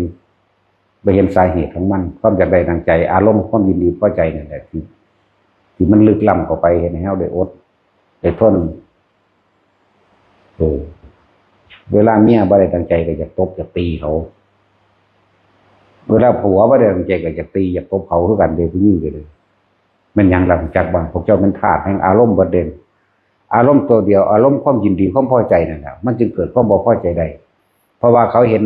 S1: นสาเหตุของมันความอยากได้ดังใจอารมณ์ความยินดีพอใจนั่นแหละที่มันลึกล้ำเข้าไปเห็นให้เราได้อดได้ทนเวลาเมียบ่ได้ตั้งใจก็จะตบจะตีเขาเวลาผัวบ่ได้ตั้งใจก็จะตีจะตบเขาคือกันเด้ผู้หญิงเลยมันยังหลังจากบางพวกเจ้าเป็นธาตุแห่งอารมณ์บ่เด่นอารมณ์ตัวเดียวอารมณ์ความยินดีความพอใจนั่นแหละมันจึงเกิดความบ่พอใจได้เพราะว่าเขาเห็น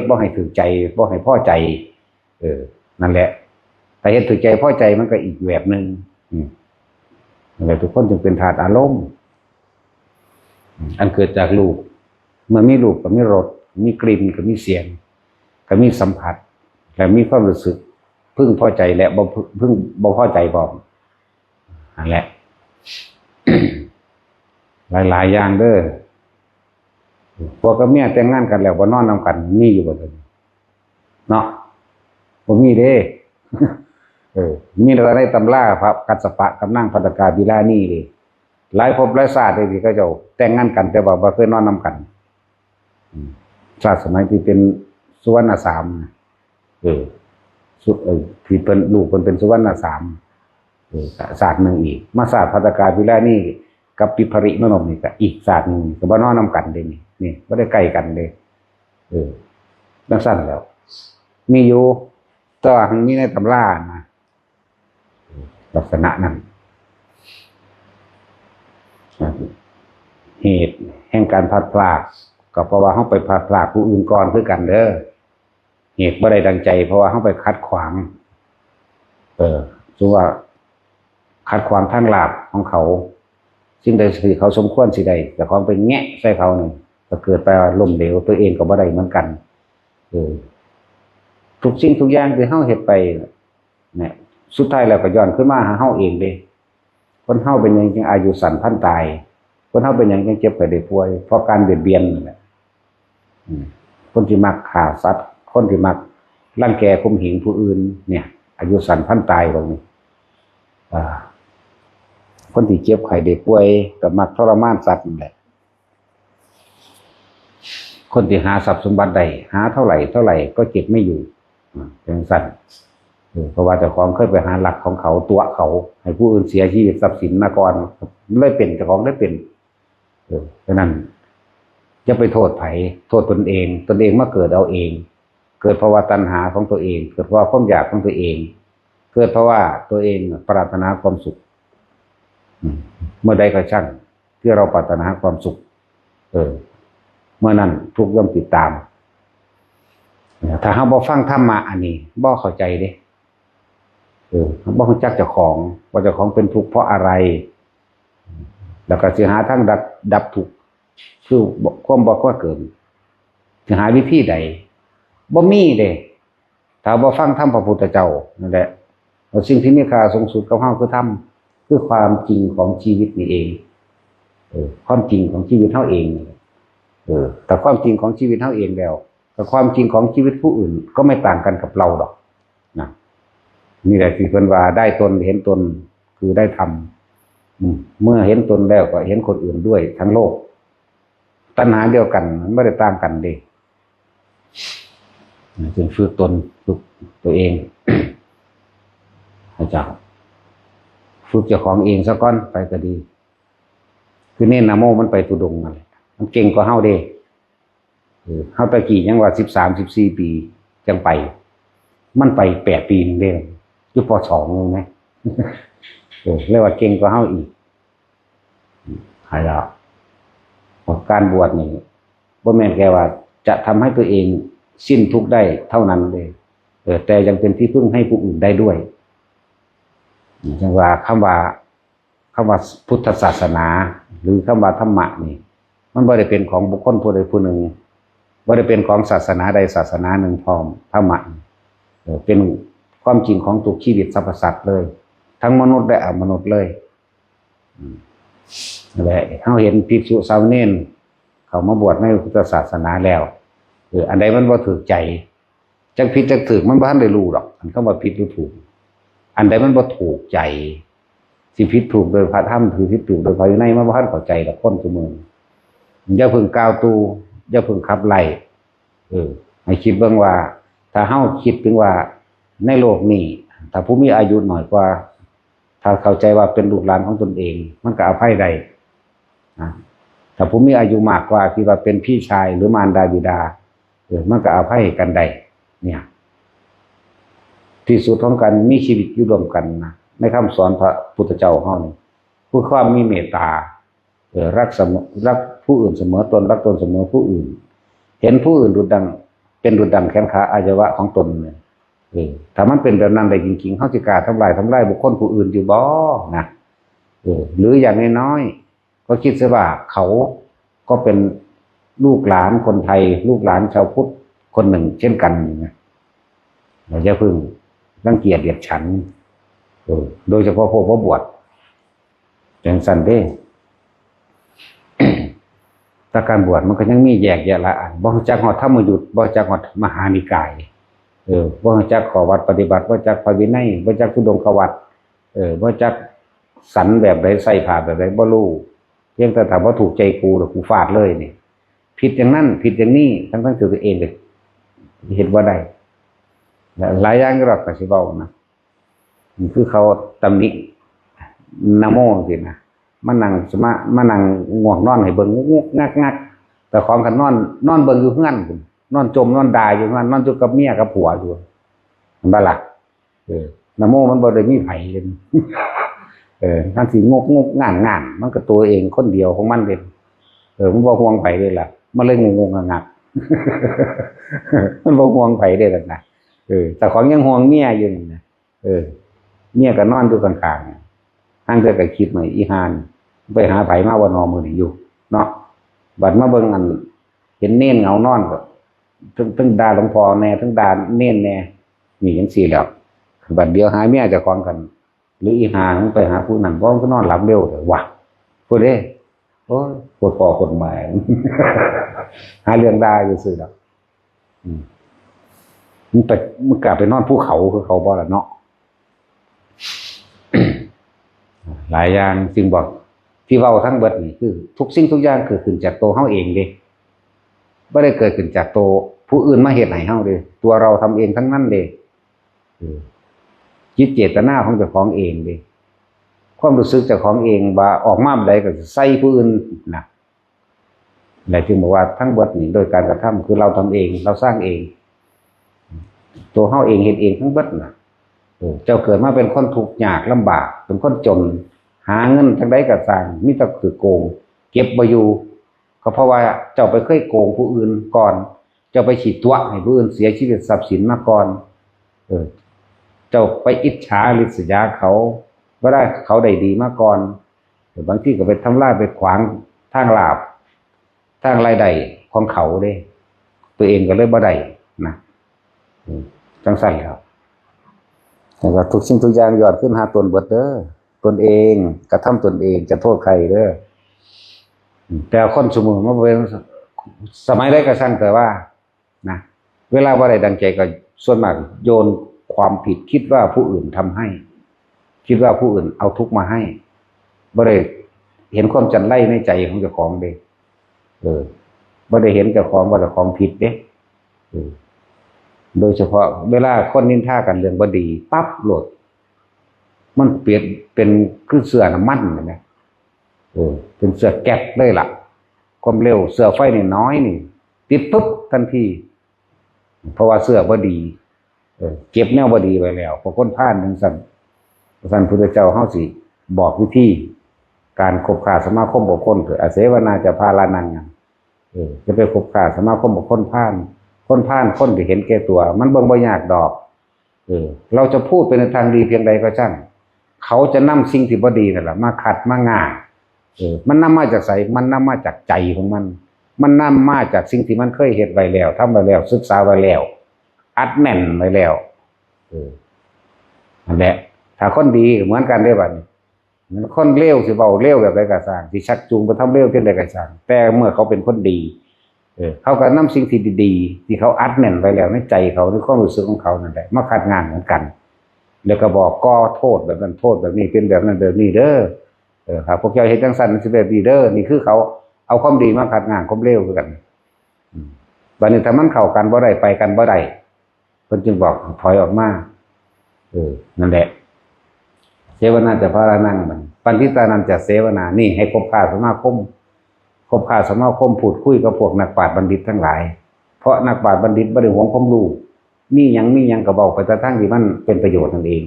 S1: บ่ให้ถึงใจบ่ให้พอใจนั่นแหละแต่เห็นถึงใจพอใจมันก็อีกแบบนึงนั่นแหละทุกคนจึงเป็นธาตุอารมณ์อันเกิดจากรูปเมื่อมีรูปก็มีรสมีกลิ่นก็มีเสียงก็มีสัมผัสและมีความรู้สึกพึงพอใจและพึงบ่พอใจบ่นั่นแหละ หลายอย่างเด้อพวกกับเมียแต่งงานกันแล้วบ่นอนนำกันมีอยู่บ่เด้อเนาะบ่มีเด้ มีแต่ในตำราพระกัสสปะกับนางภัตตกาบิลานี่เด้หลายภพหลายชาติเลยที่เขาเจ้าแต่งงานกันแต่ว่าบ่เคยนอนนำกันชาติสมัยที่เป็นสุวรรณสามที่เป็นลูกเป็นสุวรรณสามศาสตร์หนึ่งอีกมาศาสตร์ภัตตกาบิลานี่กับปิภริมนมนี่ก็อีกศาสตร์หนึ่งก็บ่นอนนำกันเด้นี่บ่ได้ใกล้กันเด้จังซั่นแล้วมีอยู่แต่ว่ามีในตำรานะลักษณะนั้นเหตุแห่งการพลัดพรากก็เพราะว่าเฮาไปพลัดพรากผู้อื่นก่อนคือกันเด้อเหตุบ่ได้ดังใจเพราะว่าเฮาไปขัดขวางซึ่งว่าขัดขวางทางลาภของเขาสิ่งใดที่เขาสมควรสิได้แต่ของไปแงะใส่เขานี่ก็เกิดไปล้มเหลวตัวเองก็บ่ได้เหมือนกันทุกสิ่งทุกอย่างที่เฮาเฮ็ดไปเนี่ยสุดท้ายแล้วก็ย้อนขึ้นมาหาเฮาเองเด้คนเฮาเป็นหยังจึงอายุสั้นพันตายคนเฮาเป็นหยังจึงเจ็บไข้ได้ป่วยเพราะการเบียดเบียนนั่นแหละคนที่มักฆ่าสัตว์คนที่มักรังแกข่มเหงผู้อื่นเนี่ยอายุสั้นพันตายตรงนี้คนที่เจ็บไข้ได้ป่วยก็มักทรมานสัตว์นั่นแหละคนที่หาทรัพย์สมบัติได้หาเท่าไหร่ก็เก็บไม่อยู่เป็นสัตว์เพราะว่าเจ้าของเคยไปหาหลักของเขาตัวเขาให้ผู้อื่นเสียชีวิตทรัพย์สินมาก่อนเลยเป็นเจ้าของได้เป็นเพราะนั้นจะไปโทษไผโทษตนเองมาเกิดเอาเองเกิดเพราะว่าตัณหาของตัวเองเกิดเพราะความอยากของตัวเองเกิดเพราะว่าตัวเองปรารถนาความสุขเมื่อใดก็ช่างที่เราปรารถนาความสุขเมื่อนั้นทุกข์ย่อมติดตามถ้าเฮาบ่ฟังธรรมะอันนี้บ่เข้าใจเด้บ่รู้จักเจ้าของว่าเจ้าของเป็นทุกข์เพราะอะไรแล้วก็สิหาทางดับทุกข์คือความบ่ว่าเกิดสิหาวิธีใดบ่มีเด้ถ้าบ่ฟังธรรมพระพุทธเจ้านั่นแหละสิ่งที่มีค่าสูงสุดกับเฮาคือธรรมคือความจริงของชีวิตนี่เองความจริงของชีวิตเฮาเองแต่ความจริงของชีวิตเฮาเองแล้วแต่ความจริงของชีวิตผู้อื่นก็ไม่ต่างกันกับเราดอกนะนี่แหละที่เพิ่นว่าได้ตนเห็นตนคือได้ธรรมเมื่อเห็นตนแล้วก็เห็นคนอื่นด้วยทั้งโลกตัณหาเดียวกันมันไม่ได้ต่างกันเด้จึงฝึกตนฝึกตัวเองให้เจ้าฝึกเจ้าของเองซะก่อนไปก็ดีคือเน้นนะโมมันไปทุดงนั่นแหละมันเก่งกว่าเฮาเด้เฮาตะกี้ยังว่า13-14 ปีจังไปมันไป8 ปีนึงเด้อยู่ป.2นึงมั้ยเรียกว่าเก่งกว่าเฮาอีกให้แล้วการบวชนี่ บ่แม่นแค่ว่าจะทำให้ตัวเองสิ้นทุกข์ได้เท่านั้นเลยแต่ยังเป็นที่พึ่งให้ผู้อื่นได้ด้วยจังว่าคำว่าพุทธศาสนาหรือคำว่าธรรมะนี่มันบ่ได้เป็นของบุคคลผู้ใดผู้หนึ่งบ่ได้เป็นของศาสนาใดศาสนาหนึ่งพร้อมธรรมะเป็นความจริงของทุกชีวิตสรรพสัตว์เลยทั้งมนุษย์และอมนุษย์เลยนั่นแหละเฮาเห็นภิกษุสามเณรเขามาบวชในพุทธศาสนาแล้วอันใดมันบ่ถูกใจจักผิดจักถูกมันบ่ทันได้รู้หรอกอันคำว่าผิดหรือถูกอันใดมันบ่ถูกใจสิผิดถูกโดยพระธรรมคือผิดถูกโดยพระวินัยมันบ่ทันเข้าใจดอกคนซุมื้ออย่าเพิ่งกล่าวตูอย่าเพิ่งขับไล่ให้คิดเบิ่งว่าถ้าเฮาคิดถึงว่าในโลกนี้ถ้าผู้มีอายุน้อยกว่าถ้าเข้าใจว่าเป็นลูกหลานของตนเองมันก็อภัยได้ถ้าผู้มีอายุมากกว่าที่ว่าเป็นพี่ชายหรือมารดาบิดามันก็อภัยกันได้เนี่ยที่สุดของกันมีชีวิตอยู่ร่วมกันนะในคำสอนพระพุทธเจ้าเฮานี่ผู้ความมีเมตตารักผู้อื่นเสมอตนรักตนเสมอผู้อื่นเห็นผู้อื่นดุจดังเป็นดุจดังแขนขาอวัยวะของตนเนี่ยถ้ามันเป็นแบบนั้นได้จริงๆเฮาสิกล้าทำลายบุคคลผู้อื่นอยู่บ่นะหรืออย่างน้อยๆก็คิดซะว่าเขาก็เป็นลูกหลานคนไทยลูกหลานชาวพุทธคนหนึ่งเช่นกันนะเราจะพึ่งรังเกียจเดียดฉันโดยเฉพาะพวกบวชอย่างสันเด้ แต่การบวชมันก็ยังมีแยกแยะละอันบ่รู้จักฮอดธรรมยุทธบ่รู้จักฮอดมหานิกายบ่รู้จักข้อวัดปฏิบัติบ่รู้จักพระวินัยบ่รู้จักธุดงควัตรบ่รู้จักสันแบบใดใส่ผ้าแบบใดบ่รู้เพียงแต่ถ้าบ่ถูกใจกูแล้วกูฟาดเลยนี่ผิดอย่างนั้นผิดอย่างนี้ทั้งๆตัวเองก็เฮ็ดบ่ได้หลายอย่างก็สิเว้านะคือเขาตำหนินะโมสินะมานั่งง่วงนอนให้เบิ่งงักแต่ของกันนอนเบิ่งอยู่เฮือนพุ่นนอนจมนอนด่าอยู่นั่นนอนอยู่กับเมียกับผัวอยู่มันบ่ล่ะนะโมมันบ่ได้มีไผเลยทั้งสิงกง่านมันก็ตัวเองคนเดียวของมันเด้มันบ่ห่วงไผเลยล่ะมันเลยงงงักมันบ่ห่วงไผเด้ล่ะนะแต่ของยังห่วงเมียอยู่นี่นะเมียก็นอนอยู่ข้างๆทางเธอก็คิดเหมือนอีหานไปหาไผมาว่านอนมื้อนี้อยู่เนาะบัดมาเบิ่งอันเห็นเน้นเงานอนก็ทั้งด่าหลวงพ่อแน่ทั้งด่าเน้นแน่มีจังซี่แล้วบัดเดียวหาเมียเจ้าของกันหรืออีหานไปหาผู้นั้นบ่ก็นอนหลับเร็วเด้อว่ะพูดเด้โอ้ยปวดคอปวดแม่หาเรื่องด่าอยู่ซื่อดอกมันกลับไปนอนภูเขาคือเขาบ่ล่ะเนาะ หลายอย่างจึงบอกที่เว้าทั้งเบิดนี่คือทุกสิ่งทุกอย่างเกิดขึ้นจากตัวเฮาเองเด้บ่ได้เกิดขึ้นจากตัวผู้อื่นมาเฮ็ดให้เฮาเด้ตัวเราทำเองทั้งนั้นเด้จิตเจตนาของเจ้าของเองเด้ความรู้สึกเจ้าของเองว่าออกมาแบบใดก็ใส่ผู้อื่นนะและจึงบอกว่าทั้งเบิดนี่โดยการกระทำคือเราทำเองเราสร้างเองตัวเฮาเองเฮ็ดเองทั้งเบิดน่ะเจ้าเกิดมาเป็นคนทุกข์ยากลำบากเป็นคนจนหาเงินทางใดก็สร้างมีแต่คือโกงเก็บบ่อยู่ก็เพราะว่าเจ้าไปเคยโกงผู้อื่นก่อนเจ้าไปฉีดตัวให้ผู้อื่นเสียชีวิตทรัพย์สินมาก่อนเจ้าไปอิจฉาริษยาเขาว่าได้เขาได้ดีมาก่อนบางทีก็ไปทำลายไปขวางทางลาภทางรายได้ของเขาเด้ตัวเองก็เลยบ่ได้นะจังซั่นครับแต่ว่าทุกสิ่งทุกอย่างย้อนขึ้นหาตนเบิดเด้อตนเองกระทำตนเองจะโทษใครเด้อแต่คนสมมุติว่าเป็นสมัยใดก็ช่างแต่ว่านะเวลาบ่ได้ดังใจก็ส่วนมากโยนความผิดคิดว่าผู้อื่นทำให้คิดว่าผู้อื่นเอาทุกข์มาให้บ่ได้เห็นความจันไล่ในใจของเจ้าของเด้บ่ได้เห็นเจ้าของว่าเจ้าของผิดเด้โดยเฉพาะเวลาคนนินทากันเรื่องบ่ดีปั๊บโหลดมันเปลี่ยนเป็นคือเสื้อน้ำมันนะเป็นเสื้อแก๊สเลยล่ะความเร็วเสื้อไฟนี่น้อยนี่ติดปุ๊บทันทีเพราะว่าเสื้อบ่ดีเก็บแนวบ่ดีไว้แล้วพอคนพลาดจังซั่นพุทธเจ้าเฮาสิบอกวิธีการคบค้าสมาคมบุคคลคืออาเสวนาจะพาลานัง จะไปคบค้าสมาคมกับคนพาลคนที่เห็นแก่ตัว มันเบิ่งบ่ยากดอกเราจะพูดไปในทางดีเพียงใดก็ช่างเขาจะนำสิ่งที่บ่ดีนั่นแหละมาขัดมาง่ามันนำมาจากไสมันนำมาจากใจของมันนำมาจากสิ่งที่มันเคยเฮ็ดไว้แล้วทำไว้แล้วศึกษาไว้แล้วอัดแน่นไว้แล้วนั่นแหละถ้าคนดีเหมือนกันได้บัดนี้มันคนเลวสิเว้าเลวแบบใดก็สร้างสิชักจูงไปทำเลวเพียงใดก็สร้างแต่เมื่อเขาเป็นคนดีเขาก็นำสิ่งที่ดีๆที่เขาอัดแน่นไว้แล้วในใจเขาในความรู้สึกของเขานั่นแหละมาคัดงานเหมือนกันแล้วก็บอกก็โทษแบบนั้นโทษแบบนี้เป็นแบบนั้นแบบนี้เด้อครับพวกเจ้าเฮ็ดจังซั่นสิแบบนี้เด้อนี่คือเขาเอาความดีมาคัดงานความเลวคือกันบัดนี้ถ้ามันเข้ากันบ่ได้ไปกันบ่ได้เพิ่นจึงบอกถอยออกมานั่นแหละเสวนาจะพารานังมันปันทิตานันจะเสวนานี่ให้คบค้าสมาคมพูดคุยกับพวกนักปราชญ์บัณฑิตทั้งหลายเพราะนักปราชญ์บัณฑิตบ่ได้หวงความรู้มีหยังก็เว้าไปแต่ทางที่มันเป็นประโยชน์นั่นเอง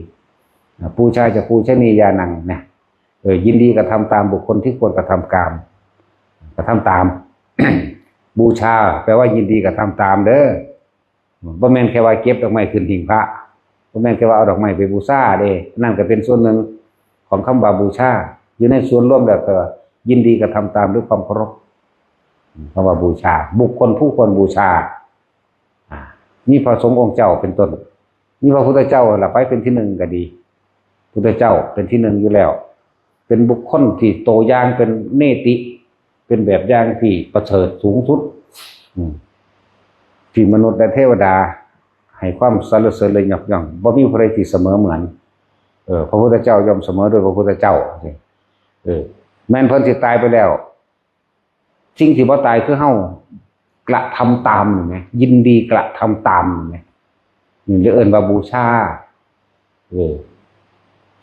S1: ปูชาจะปูชนียานังเนี่ยยินดีกระทำตามบุคคลที่ควรกระทำกามกระทำตาม บูชาแปลว่ายินดีกระทำตามเด้อบ่แม่นแค่ว่าเก็บดอกไม้ขึ้นหิ้งพระบ่แม่นแค่ว่าเอาดอกไม้ไปบูชาเด้นั่นก็เป็นส่วนหนึ่งของคำว่าบูชาอยู่ในส่วนร่วมแล้วก็ยินดีกระทำตามด้วยความเคารพคำว่าบูชาบุคคลผู้ควรบูชานี่พระสงฆ์องค์เจ้าเป็นต้นนี่พระพุทธเจ้าล่ะไปเป็นที่หนึ่งก็ดีพุทธเจ้าเป็นที่หนึ่งอยู่แล้วเป็นบุคคลที่โตอย่างเป็นเนติเป็นแบบอย่างที่ประเสริฐสูงสุดที่มนุษย์และเทวดาให้ความสรรเสริญเลยยกย่องบ่มีผู้ใดที่เสมอเหมือนพระพุทธเจ้าย่อมเสมอโดยพระพุทธเจ้าแม้นเพิ่นสิตายไปแล้วสิ่งที่บ่ตายคือเฮากระทำตามนี่แหมยินดีกระทำตามนี่แหมนี่เอิ้นว่าบูชา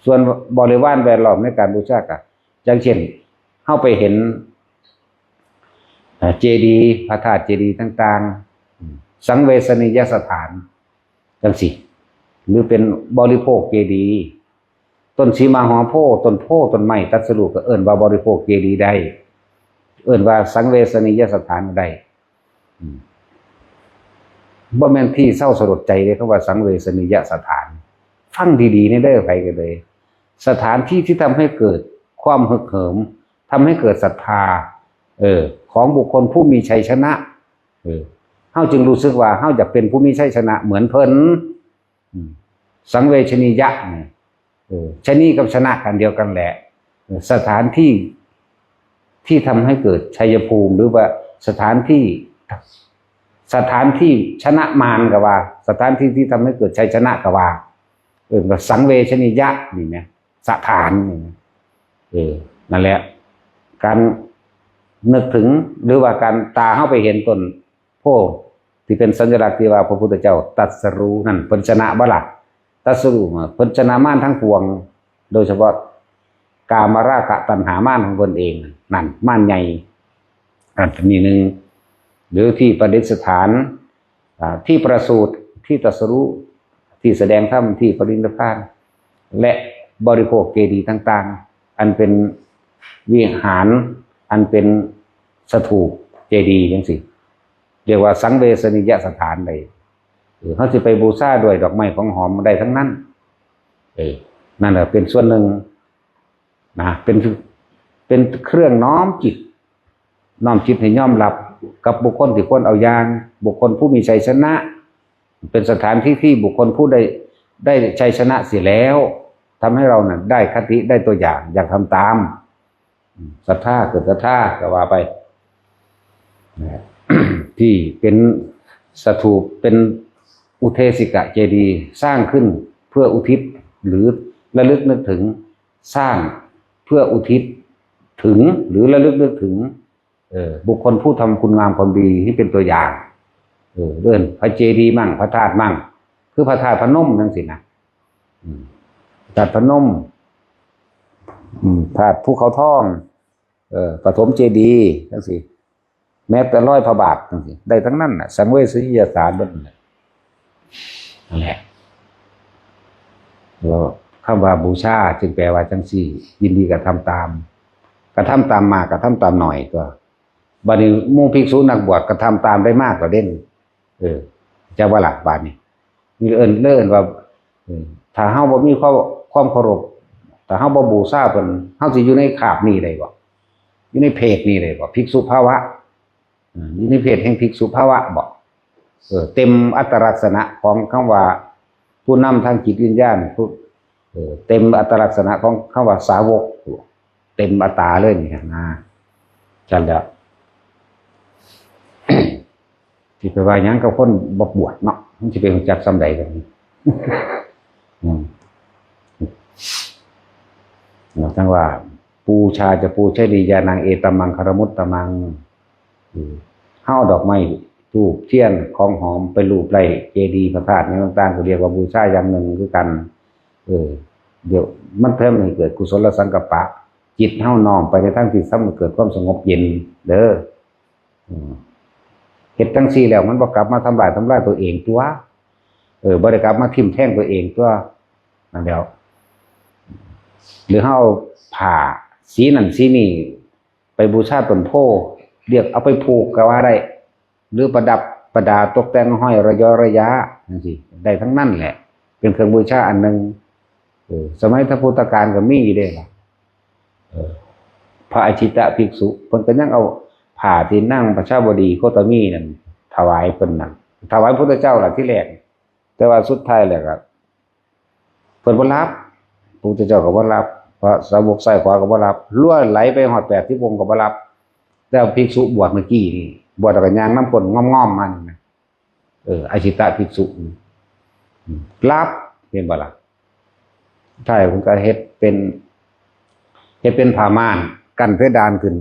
S1: ส่วนบริวารแวดล้อมในการบูชาก็อย่างเช่นเฮาไปเห็นเจดีย์พระธาตุเจดีย์ต่างๆสังเวชนียสถานจังซี่หรือเป็นบริโภคเจดีย์ต้นสีมาหอโพธิ์ต้นโพธิ์ต้นไม้ตัดสรุปก็เอิ้นว่าบริโภคเจดีย์ได้เอิ้นว่าสังเวชนียสถานได้บ่แม่นที่เศร้าสลดใจเลยคำว่าสังเวชนียสถานฟังดีๆนี่เด้อไปกันเลยสถานที่ที่ทำให้เกิดความฮึกเหิมทำให้เกิดศรัทธาของบุคคลผู้มีชัยชนะเฮาจึงรู้สึกว่าเฮาอยากเป็นผู้มีชัยชนะเหมือนเพิ่นสังเวชนียะชนีกับชนะกันเดียวกันแหละสถานที่ทำให้เกิดชัยภูมิหรือว่าสถานที่ชนะมารก็ว่าสถานที่ที่ทำให้เกิดชัยชนะก็ว่าว่าสังเวชนียะนี่นะสถานนี่นะนั่นแหละการนึกถึงหรือว่าการตาเข้าไปเห็นต้นโพธิ์ที่เป็นสัญลักษณ์ที่ว่าพระพุทธเจ้าตรัสรู้นั่นเพิ่นชนะบ่ล่ะตรัสรู้เพิ่นชนะมารทั้งปวงโดยเฉพาะกามราคะตัณหามารของเพิ่นเองนั่นมารใหญ่อันนี้นึงหรือที่ประดิษฐานที่ประสูติที่ตรัสรู้ที่แสดงธรรมที่ปรินิพพานและบริโภคเจดีย์ต่างๆอันเป็นวิหารอันเป็นสถูปเจดีย์จังซี่เรียกว่าสังเวชนียสถานใดเขาสิไปบูชาด้วยดอกไม้ของหอมได้ทั้งนั้นนั่นแหละเป็นส่วนหนึ่งนะเป็นเครื่องน้อมจิตให้ยอมรับกับบุคคลที่ควรเอาอย่างบุคคลผู้มีชัยชนะเป็นสถานที่ที่บุคคลผู้ได้ชัยชนะเสียแล้วทำให้เราน่ะได้คติได้ตัวอย่างอยากทำตามศรัทธาเกิดศรัทธาก็ว่าไป ที่เป็นสถูปเป็นอุเทสิกะเจดีย์สร้างขึ้นเพื่ออุทิศหรือระลึกนึกถึงสร้างเพื่ออุทิศถึงหรือระลึกนึกถึงบุคคลผู้ทำคุณงามความดีที่เป็นตัวอย่างเรื่องพระเจดีย์มั่งพระธาตุมั่งคือพระธาตุพนมนั่นสินะธาตุพนมธาตุภูเขาทองปฐมเจดีย์นั่นสิแม้แต่ร้อยพระบาทนั่นสิได้ทั้งนั้นน่ะสังเวชนียสถานนั่นแหละแล้วคำว่าบูชาจึงแปลว่าจังซี่ยินดีกระทำตามมากระทำตามหน่อยก็ บัดนี้หมู่ภิกษุนักบวชก็ทำตามได้มากกว่าเด่นจะว่าล่ะบาดนี้มีเอิ้นว่าถ้าเฮาบ่มีความเคารพถ้าเฮาบ่บูชาเพิ่นเฮาสิอยู่ในคาบนี้ได้บ่อยู่ในเพศนี้ได้บ่ภิกษุภาวะอยู่ในเพศแห่งภิกษุภาวะบ่เต็มอัตลักษณะของคำว่าผู้นำทางจิตวิญญาณเต็มอัตลักษณะของคำว่าสาวกเต็มอัตตาเลยนี่นะจังแล้วที่ไปว่าหยังกับคนบ่บวชเนาะมันสิเป็นจักซำใดกันนี่ทั้งว่าปูชาจะปูใช้ดียานังเอตมังคารมุตตมังเฮาดอกไม้ธูปเทียนของหอมไปรูปไล่เจดีย์พระธาตุในต่างๆก็เรียกว่าบูชาอย่างหนึ่งคือกันเดี๋ยวมันเพิ่มให้เกิดกุศลสังกัปปะจิตเฮาน้อมไปในทางที่ทำให้เกิดความสงบเย็นเด้อเฮ็ดจังซี่แล้วมันบ่กลับมาทำลายตัวเองตัวบ่ได้กลับมาทิ่มแทงตัวเองตัวนั่นแล้วหรือเฮาผ่าสีนั่นสีนี่ไปบูชาต้นโพเรียกเอาไปผูกก็ว่าได้หรือประดับประดาตกแต่งห้อยระยะจังซี่ได้ทั้งนั้นแหละเป็นเครื่องบูชาอันนึงสมัยพระพุทธกาลก็มีอยู่เด้ล่ะพระอชิตะภิกษุเพิ่นก็ยังเอาผ้าที่นั่งพระชาบดีโคตมีนั่นถวายเพิ่นนั่นถวายพระพุทธเจ้าล่ะที่แรกแต่ว่าสุดท้ายแล้วก็เพิ่นบ่รับพระพุทธเจ้าก็บ่รับพระสาวกซ้ายขวาก็บ่รับรั่วไหลไปฮอด80วงก็บ่รับแล้วภิกษุบวชเมื่อกี้นี่บวชแล้วก็ย่างน้ำก้นง่อมๆมันอชิตะภิกษุรับเป็นบ่ล่ะใช่ผมก็เฮ็ดเป็นผ้าม่านกั้นเพดานขึ้น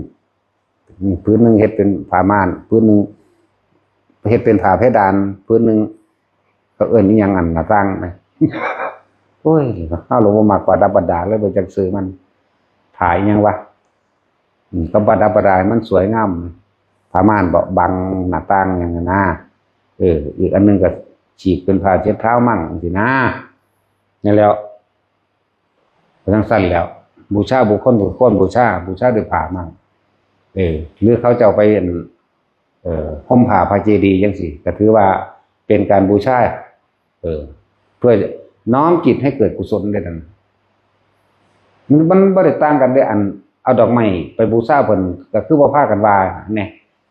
S1: พื้นหนึ่งเฮ็ดเป็นผ้าม่านพื้นหนึ่งเฮ็ดเป็นผ้าเพดานพื้นหนึ่งก็เอิ้นอีหยังอันหน้าต่างไหมโอ้ยเฮาลงบ่มักว่าดับบัดดาเลยบ่จักซื้อมันถ่ายหยังวะก็บัดดับบัดดามันสวยงามผ้าม่านบ่บังหน้าต่างหยังนั้นนะอีกอันนึงก็ฉีกเป็นผ้าเช็ดเท้ามั่งสินะนี่แล้วทั้งสั้นแล้วบูชาบุคคลบูชาด้วยผ้ามั่งหรือเขาจะเอาไปห่มผ้าพระเจดีย์จังซี่ก็ถือว่าเป็นการบูชาเพื่อน้อมจิตให้เกิดกุศลได้นั่นมันบ่ได้ต่างกันได้อันเอาดอกไม้ไปบูชาเพิ่นก็คือบ่พากันว่าแน่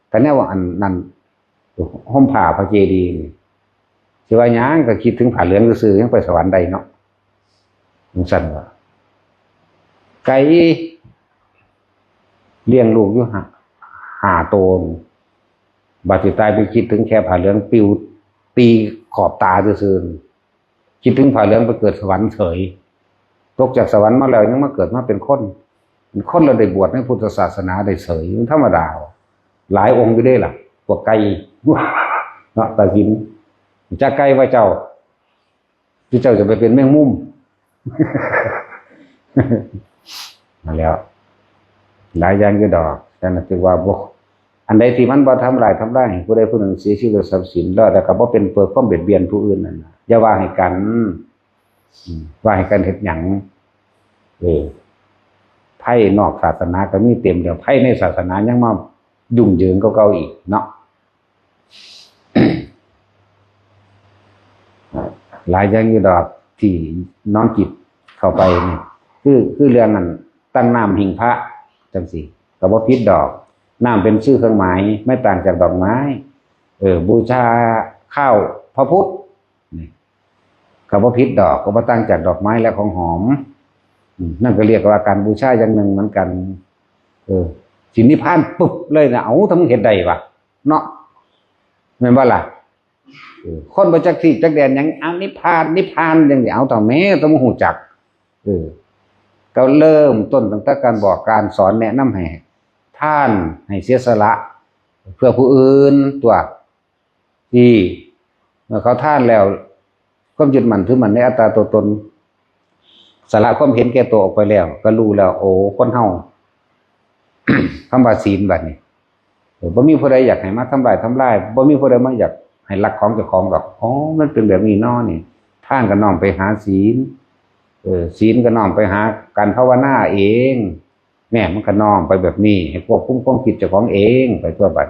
S1: แต่แน่ว่าอันนั้นห่มผ้าพระเจดีย์นี่สิว่าหยังก็คิดถึงผ้าเหลืองซื่อๆยังไปสวรรค์ได้เนาะจังซั่นว่าไก่เลี้ยงลูกอยู่5 โตนบาดสิตายไปคิดถึงแค่ผ้าเหลืองปิวตีขอบตาซื่อๆคิดถึงผ้าเหลืองไปเกิดสวรรค์เฉยตกจากสวรรค์มาแล้วยังมาเกิดมาเป็นคนเราได้บวชในพุทธศาสนาได้เฉยธรรมดาหลายองค์อยู่ได้ล่ะพวกไก่เนาะตาหินจะไก่ว่าเจ้าที่เจ้าจะไปเป็นแมงมุมมาแล้วหลายอย่างอยู่ดอกแต่นั่นคือว่าบ่อันใดที่มันบ่ทำลายผู้ใดผู้หนึ่งเสียชีวิตทรัพย์สินแล้วแต่ก็บ่เป็นเพื่อความเบียดเบียนผู้อื่นนั่นน่ะอย่าว่าให้กันเฮ็ดหยังไพ่นอกศาสนาก็มีเต็มเดี๋ยวไพ่ในศาสนายังมายุ่งเหยิงเก่าๆอีกเนาะ หลายอย่างอยู่ดอกที่น้อมจิตเข้าไปนี่คือเรื่องนั้นตั้งน้ำหิ่งพระจังซี่ก็บ่ผิดดอกน้ำเป็นชื่อเครื่องหมายไม่ต่างจากดอกไม้บูชาข้าวพระพุทธนี่ก็บ่ผิดดอกก็บ่ต่างจากดอกไม้และของหอมนั่นก็เรียกว่าการบูชาอย่างหนึ่งเหมือนกันสินิพพานปุ๊บเลยนะเอาทำเฮ็ดได้วะเนาะแม่นบ่ล่ะคนบ่จักที่จักแดนหยังเอานิพพานจังสิเอาต่อแม้ต้องฮู้จักก็เริ่มต้นตั้งแต่การบอกการสอนแนะนำให้ท่านให้เสียสละเพื่อผู้อื่นตัวที่เมื่อเขาท่านแล้วความยึดมั่นถือมั่นในอัตตาตัวตนสละความเห็นแก่ตัวออกไปแล้วก็รู้แล้วโอ้คนเฮา คำว่าศีลบัดนี้บ่มีผู้ใดอยากให้มาทำลายบ่มีผู้ใดมาอยากให้รักของเจ้าของดอกอ๋อมันเป็นแบบนี้เนาะนี่ท่านก็น้อมไปหาศีลศีลก็น้อมไปหาการภาวนาเอง เนี่ยมันก็น้อมไปแบบนี้ให้ควบคุมความคิดเจ้าของเองไปทั่วบัด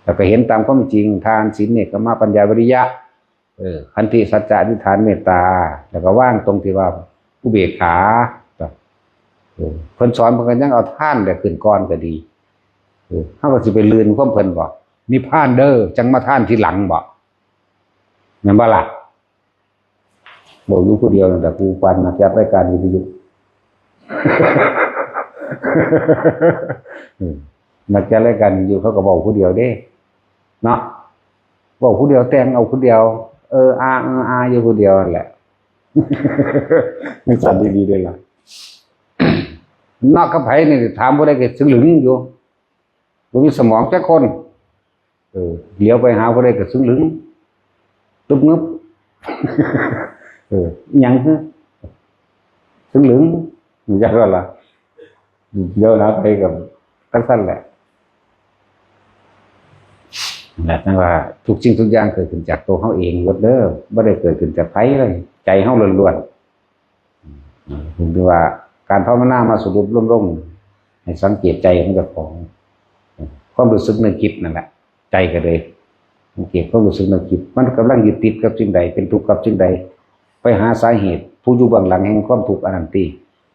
S1: แล้วก็เห็นตามความจริงทานศีลเนกขมปัญญาวิริยะขันติสัจจะอธิษฐานเมตตาแล้วก็ว่างตรงที่ว่าอุเบกขาเพิ่นสอนเพิ่นก็ยังเอาท่านแบบขึ้นก่อนก็ดีเฮาก็สิไปลืนความเพิ่นบ่นิพพานเด้อจังมาท่านทีหลังบ่แม่นบ่ล่ะบอกอยู่ผู้เดียวนั่นแหละกูปันมาจัดรายการวิทยุนักจัดรายการวิทยุเขาก็บอกผู้เดียวเด้เนาะบอกผู้เดียวแต่งเอาผู้เดียวอาอยู่ผู้เดียวนั่นแหละมันสั่นดีๆด้วยล่ะนอกกับไผนี่ถามบ่ได้ก็สึงหลึงอยู่บ่มีสมองจักคนเลี้ยวไปหาบ่ได้ก็สึงหลึงตึบงึบหยังคือสึงหลึงจักว่าล่ะเดี๋ยวนะไปกับทั้งสั้นแหละนั่นว่าทุกสิ่งทุกอย่างเกิดขึ้นจากตัวเขาเองหมดเด้อไม่ได้เกิดขึ้นจากไผเลยใจเขาล้วนๆผมดูว่าการภาวนามาสรุปร่มๆให้สังเกตใจของเจ้าของความรู้สึกนึกคิดนั่นแหละใจก็เลยสังเกตความรู้สึกนึกคิดมันกำลังยึดติดกับสิ่งใดเป็นทุกข์กับสิ่งใดไปหาสาเหตุผู้อยู่เบื้องหลังแห่งความทุกข์อนันติ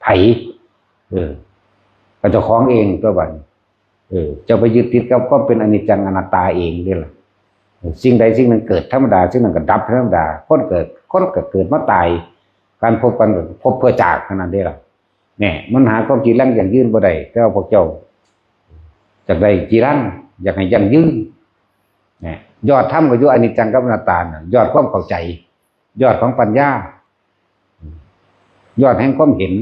S1: ไผก็เจ้าของเองตัวบัดจะไปยึดติดกับความเป็นอนิจจังอนัตตาเองนี่แหละสิ่งใดสิ่งหนึ่งเกิดธรรมดาสิ่งหนึ่งก็ดับธรรมดาคนเกิดมาตายการพบกันพบเพื่อจากขนาดนี้ล่ะเนี่ยมันหาความจีรังอย่างยืนบ่ได้แต่ว่าพวกเจ้าจากใดจีรังอยากให้ยั่งยืนเนี่ยยอดธรรมก็อยู่อนิจจังกับอนัตตาน่ะยอดความเข้าใจยอดของปัญญายอดแห่งความเห็น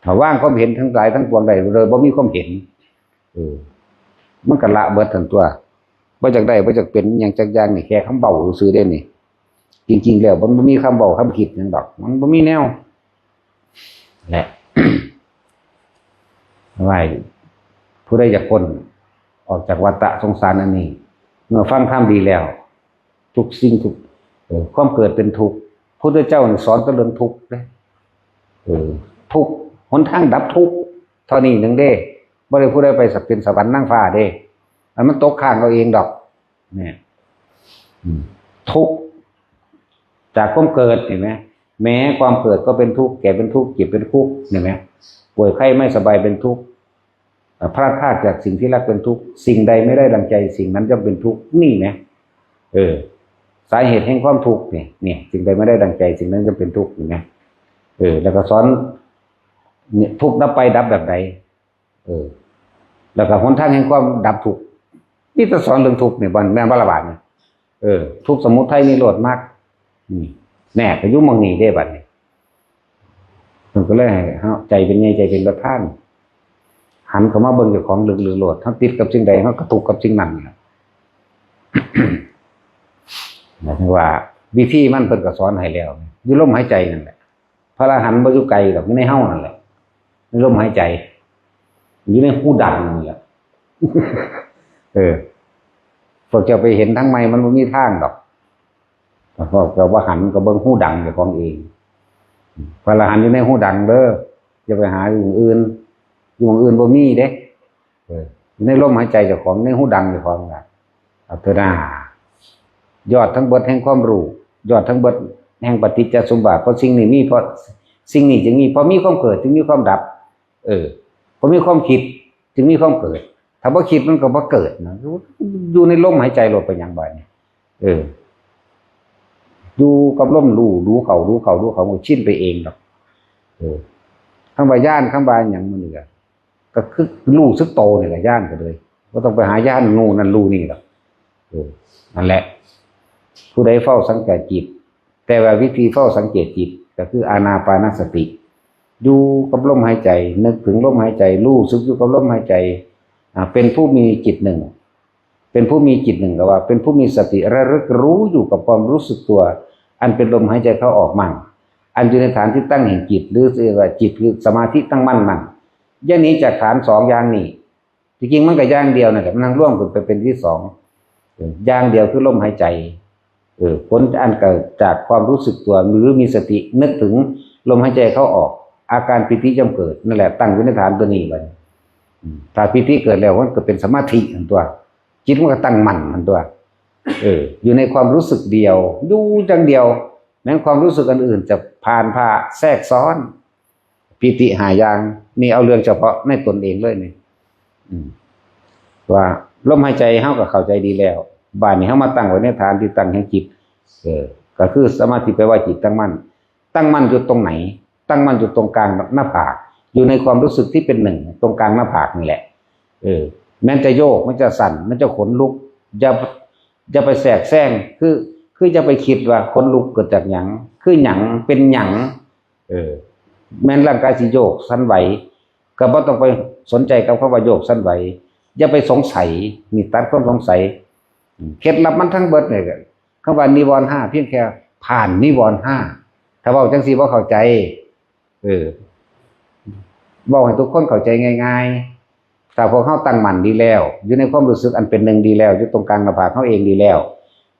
S1: ถ้าว่างความเห็นทั้งหลายทั้งปวงใดเลยบ่มีความเห็นมันก็ละเบิดทั้งตัวบ่จักได้บ่จักเป็นอย่างจักอย่างนี่แค่คำเบาซื่อเด้นี่จริงๆแล้วมันบ่มีคำเบาคำคิดหยังดอกมันบ่มีแนวแหละ ไว้ผู้ใดอยากพ้นออกจากวัฏสงสารอันนี้เมื่อฟังธรรมดีแล้วทุกสิ่งทุกความเกิดเป็นทุกข์พระพุทธเจ้าสอนแต่เรื่องทุกข์เด้ทุกข์หนทางดับทุกข์เท่านี้นึงเด้บ่ได้ผู้ใดไปสักเป็นสวรรค์นางฟ้าเด้มันตกข้างเอาเองดอกเนี่ยทุกข์จากความเกิดเห็นไหมแม้ความเกิดก็เป็นทุกข์แก่เป็นทุกข์เจ็บเป็นทุกข์เห็นไหมป่วยไข้ไม่สบายเป็นทุกข์พลาดพลาดจากสิ่งที่รักเป็นทุกข์สิ่งใดไม่ได้ดังใจสิ่งนั้นจะเป็นทุกข์นี่นะสาเหตุแห่งความทุกข์เนี่ยสิ่งใดไม่ได้ดังใจสิ่งนั้นจะเป็นทุกข์เห็นไหมแล้วก็สอนเนี่ยทุกข์ดับไปดับแบบใดแล้วก็หนทางแห่งความดับทุกข์นี่จะสอนเรื่องทุกข์เนี่ยบนแม่นบาลบาทเนี่ยทุกข์สมุทัยนิโรธมากแน่ก็ยุ่งมองนี่ได้บัดเนี่ยมันก็เลยให้ใจเป็นไงใจเป็นประธานหันเข้ามาเบิ่งเจ้าของหรือโลดทั้งติดกับสิ่งใดเขากระตุกกับสิ่งนั้นเนี่ยหมายถึงว่าวิธีมันเพิ่นก็สอนให้แล้วอยู่ลมหายใจนั่นแหละพระอรหันต์บ่อยู่ไกลหรอกอยู่ในเฮานั่นแหละในลมหายใจอยู่ในหูดังนี่แหละพวกเจ้าไปเห็นทั้งไม้มันบ่มีทางดอกพวกเราว่าหันก็เบิ่งหูดังเจ้าของเองพระอรหันต์อยู่ในหูดังเด้ออย่าไปหาอยู่อื่นบ่มีเด้อยู่ในลมหายใจเจ้าของในหูดังเจ้าของน่ะเอาเถอะนะยอดทั้งเบิดแห่งความรู้ยอดทั้งเบิดแห่งปฏิจจสมบัติเพราะสิ่งนี้มีเพราะสิ่งนี้จึงมีเพราะมีความเกิดจึงมีความดับเพราะมีความคิดจึงมีความเกิดถ้าบ่คิดมันก็บ่เกิดนะอยู่ในลมหายใจหลดไปอย่างบ่เนี่ยอยู่กับลมรู้เขามันชินไปเองดอกข้างบาย่านข้างบาอย่างมันนี่ก็คือรู้สึกโตนี่แหละย่านก็เลยบ่ต้องไปหาย่านนู่นนั่นรู้นี่หรอกนั่นแหละผู้ใดเฝ้าสังเกตจิตแต่ว่าวิธีเฝ้าสังเกตจิตก็คืออานาปานสติอยู่กับลมหายใจนึกถึงลมหายใจรู้สึกอยู่กับลมหายใจเป็นผู้มีจิตหนึ่งเป็นผู้มีจิตหนึ่งก็ว่าเป็นผู้มีสติระลึกรู้อยู่กับความรู้สึกตัวอันเป็นลมหายใจเข้าออกมั่งอันอยู่ในฐานที่ตั้งแห่งจิตหรือว่าจิตคือสมาธิตั้งมั่นมั่งอย่างนี้จากฐานสองอย่างนี้จริงๆมันก็อย่างเดียวนั่นแหละมันนั่งร่วมกันไปเป็นที่สองอย่างเดียวคือลมหายใจผลอันเกิดจากความรู้สึกตัวหรือมีสตินึกถึงลมหายใจเข้าออก อาการปิติย่อมเกิดนั่นแหละตั้งอยู่ในฐานตัวนี้ไปถ้าปิติเกิดแล้วมันก็เป็นสมาธิอันตัวจิตมันก็ตั้งมั่นอันตัวอยู่ในความรู้สึกเดียวอยู่จังเดียวแม้ความรู้สึกอันอื่นจะผ่านผ่าแทรกซ้อนปิติหายางนี่เอาเรื่องเฉพาะในตนเองเลยนี่ว่าลมหายใจเฮาก็เข้าใจดีแล้วบ้านนี้เฮามาตั้งไว้ในฐานที่ตั้งแห่งจิตก็คือสมาธิแปลว่าจิตตั้งมั่นอยู่ตรงไหนตั้งมั่นอยู่ตรงกลางหน้าผากอยู่ในความรู้สึกที่เป็นหนึ่งตรงกลางหน้าผากนี่แหละแม้จะโยกมันจะสั่นมันจะขนลุกจะไปแทรกแซงคือจะไปคิดว่าขนลุกเกิดจากหยังคือหยังเป็นหยังแม้ร่างกายสิโยกสั่นไหวก็บ่ต้องไปสนใจกับคำว่าโยกสั่นไหวอย่าไปสงสัยนี่ตัดความสงสัยเคล็ดลับมันทั้งเบิดเลยคำว่านิวรณ์5เพียงแค่ผ่านนิวรณ์5ถ้าเว้าจังซี่บ่เข้าใจบอกให้ทุกคนเข้าใจง่ายๆถ้าพวกเขาตั้งมั่นดีแล้วอยู่ในความรู้สึกอันเป็นหนึ่งดีแล้วอยู่ตรงกลางหน้าผากเขาเองดีแล้ว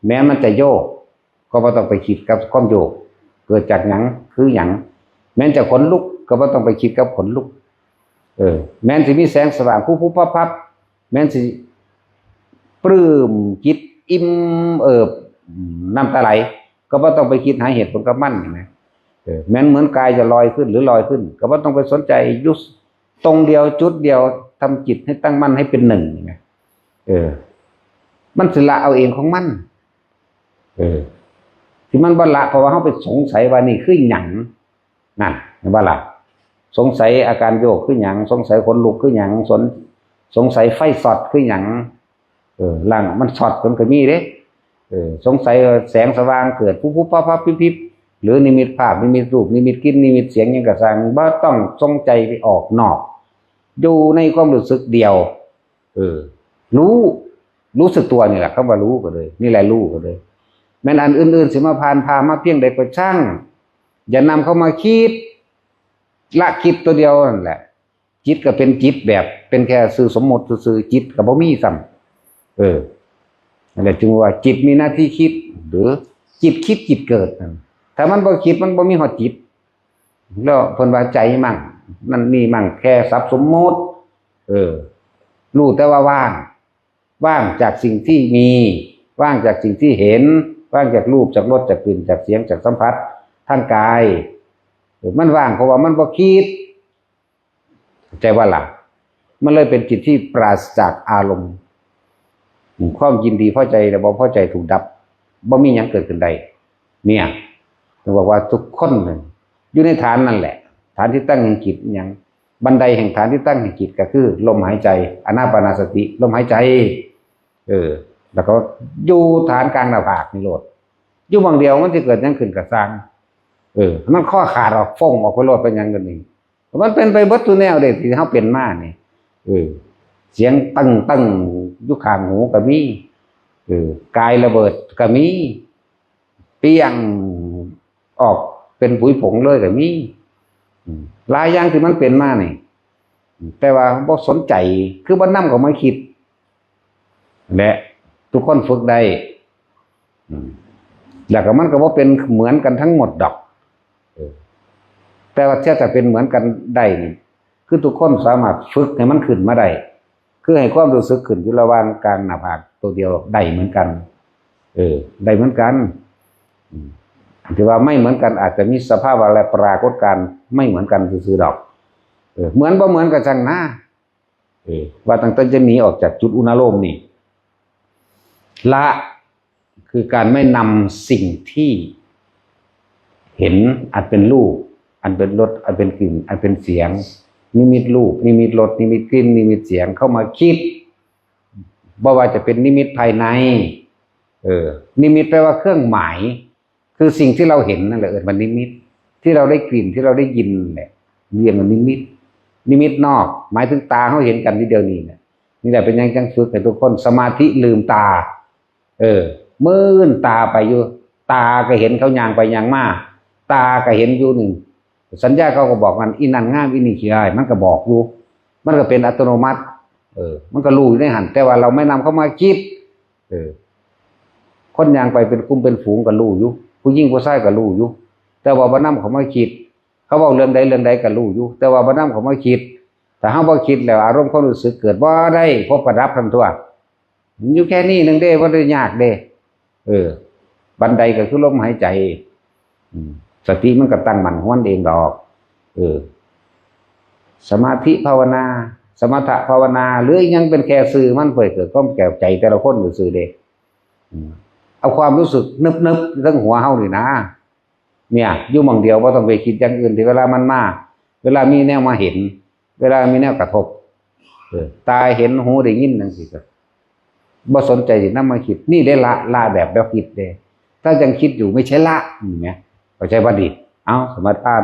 S1: แม้มันจะโยกก็บ่ต้องไปคิดกับความโยกเกิดจากหยังคือหยังแม้จะขนลุกก็บ่ต้องไปคิดกับขนลุกแม้นสิมีแสงสว่างผู้พับแม้นสิปลื้มจิตอิ่มน้ำตาไหลก็บ่ต้องไปคิดหาเหตุผลกับมันนะแม้นเหมือนกายจะลอยขึ้นหรือลอยขึ้นก็บ่ต้องไปสนใจยุบตรงเดียวจุดเดียวทำจิตให้ตั้งมั่นให้เป็นหนึ่งนะมันสิละเอาเองของมันที่มันบ่ละเพราะว่าเฮาไปสงสัยว่านี่คือหยังนั่นเห็นบ่ล่ะสงสัยอาการโยกคือหยังสงสัยขนลุกคือหยังสงสัยไฟช็อตคือหยังล่างมันช็อตมันก็มีเด้สงสัยแสงสว่างเกิดปุ๊บปั๊บพิบหรือนิมิตภาพนิมิตรูปนิมิตกลิ่นนิมิตเสียงหยังก็สร้างบ่ต้องสนใจไปออกนอกอยู่ในความรู้สึกเดียวรู้สึกตัวนี่แหละคำว่ารู้ก็เลยนี่แหละรู้ก็เลยแม้นอันอื่นๆสิมาพามาเพียงใดก็ช่างอย่านำเข้ามาคิดละคิดตัวเดียวนั่นแหละจิตก็เป็นจิตแบบเป็นแค่สื่อสมมติสื่อจิตก็บ่มีซ้ำนั่นแหละจึงว่าจิตมีหน้าที่คิดหรือจิตคิดจิตเกิดถ้ามันบ่คิดมันบ่มีหอดจิตแล้วเพิ่นว่าใจมั่งนั่นนี่มั่งแค่สับสมมติรู้แต่ว่าว่างจากสิ่งที่มีว่างจากสิ่งที่เห็นว่างจากรูปจากรสจากกลิ่นจากเสียงจากสัมผัสทางกายมันว่างเพราะว่ามันบ่คิดใจว่าล่ะมันเลยเป็นจิตที่ปราศจากอารมณ์ความยินดีพอใจแต่บ่พอใจถูกดับบ่มีหยังเกิดขึ้นใดเนี่ยถึงบอกว่าทุกคนอยู่ในฐานนั่นแหละฐานที่ตั้งแห่งจิตอย่างบันไดแห่งฐานที่ตั้งแห่งจิตก็คือลมหายใจอานาปานสติลมหายใจแล้วก็อยู่ฐานกลางหน้าผากนี่โลดอยู่บางเดียวมันจะเกิดยังขึ้นกับสร้างมันข้อขาดออกฟงออกไปโลดเป็นยังกันนี่มันเป็นไปเบิดตัวแนวเด็กที่เขาเป็นมานี่เสียงตั้งอยู่ข้างหูก็มีกายระเบิดก็มีเปี้ยงออกเป็นผุยผงเลยก็มีหลายอย่างที่มันเป็นมานี่แต่ว่าบ่สนใจคือบ่นำเข้ามาคิดและทุกคนฝึกได้แล้วก็มันก็บ่เป็นเหมือนกันทั้งหมดดอกแต่ว่าถ้าเป็นเหมือนกันได้นี่คือทุกคนสามารถฝึกให้มันขึ้นมาได้คือให้ความรู้สึกขึ้นอยู่ระหว่างกลางหน้าผากตัวเดียวได้เหมือนกันได้เหมือนกันที่ว่าไม่เหมือนกันอาจจะมีสภาพอะไรปรากฏการณ์ไม่เหมือนกันซื่อๆดอกเหมือนบ่เหมือนกับช่างหน้าว่าตั้งแต่จะหนีออกจากจุดอุณโลมนี่ละคือการไม่นำสิ่งที่เห็นอาจเป็นรูปอันเป็นรสอันเป็นกลิ่นอันเป็นเสียงนิมิตรูปนิมิตรสนิมิตกลิ่นนิมิตเสียงเข้ามาคิดบ่ว่าจะเป็นนิมิตภายในนิมิตแปลว่าเครื่องหมายคือสิ่งที่เราเห็นนั่นแหละมันนิมิตที่เราได้กลิ่นที่เราได้ยินแหละเรียกว่านิมิตนอกหมายถึงตาเขาเห็นกันทีเดียวนี่แหละนี่แหละเป็นยังจังฝึกให้ทุกคนสมาธิลืมตามื่นตาไปอยู่ตาก็เห็นเขาย่างไปย่างมาตาก็เห็นอยู่หนึ่งสัญญาเขาก็บอกกันอีนั่นงามอีนี่ขี้ร้ายมันก็บอกอยู่มันก็เป็นอัตโนมัติมันก็รู้อยู่ในหันแต่ว่าเราไม่นำเข้ามาคิดคนย่างไปเป็นกลุ่มเป็นฝูงก็รู้อยู่ผู้ยิ่งผู้ชายก็รู้อยู่แต่ว่าบ่นำเข้ามาคิด เขาบอกเรื่องใดก็รู้อยู่แต่ว่าบ่นำเขามาคิดแต่เฮาบ่คิดแล้วอารมณ์ความรู้สึกเกิดบ่ได้พบประดับทั้งตัวอยู่แค่นี้นึงเด้บ่ได้ยากเด้บันไดก็คือลมหายใจสติมันก็ตั้งมั่นของมันเองดอกสมาธิภาวนาสมถะภาวนาหรือยังเป็นแค่สื่อมันเปิดเกิดความแก่ใจแต่ละคนสื่อเด้เอาความรู้สึกนึบๆทั้งหัวเฮานี่นะเนี่ยอยู่หม่องเดียวบ่ต้องไปคิดอย่างอื่นที่เวลามันมาเวลามีแนวมาเห็นเวลามีแนวกระทบตาเห็นหูได้ยินจังซี่ก็บ่สนใจสินำมาคิดนี่ได้ละแบบคิดเด้ถ้ายังคิดอยู่ไม่ใช่ละนี่แหมเข้าใจบ่ดีเอาสมาทาน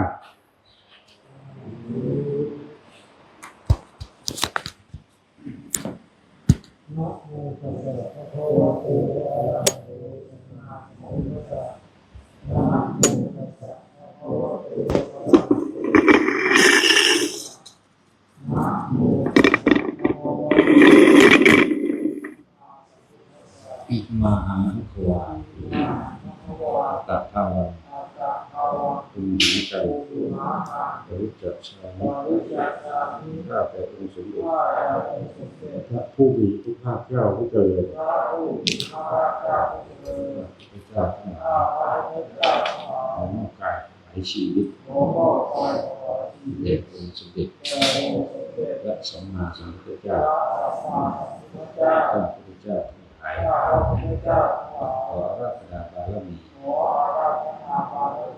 S1: อิมาหังขวาตัดภาวันคุณหญิงกันรู้จักชาติข้าแต่องค์สมเด็จพระผู้มีทุกภาคเจ้าผู้เจริญพระเจ้าทั้งหลายของมอบกายหลายชีวิตเด็กองค์สมเด็จและสัมมาสัมพุทธเจ้าท่านพุทธเจ้าทั้งหลายขออาราธนาบารมี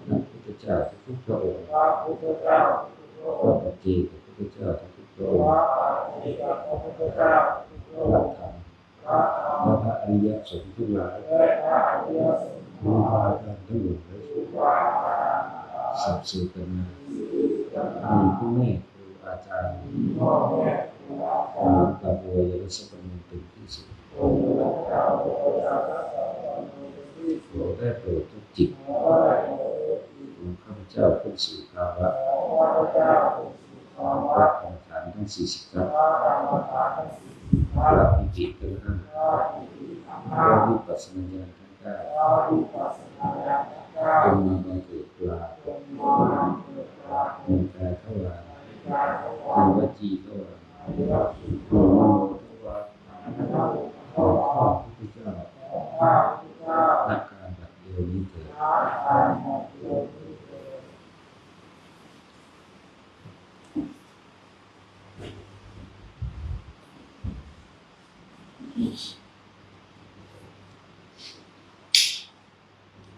S1: ท่านพุทธเจ้าทุกพระองค์พระปัจเจกพุทธเจ้าทุกพระองค์พระธรรมและพระอริยสงฆ์ทั้งหลายครูบาอาจารย์ทั้งหลายสับสืบกันมามีผู้แม่ครูอาจารย์หลวงตาบัวยรสปนเป็นที่สุดขอได้โปรดทุกจิตของข้าพเจ้าผู้สื่อภาวะพระกรรมฐานทั้ง40ครับพระพิจิตรทั้ง5พระวิปัสสนาญาณทั้ง9จงมาบังเกิดกลางมีกายเท่าไรมีวจีเท่าไรมีมโนเท่าไรขอข้าพุทธเจ้านักการบัดเดียวนี้เถิด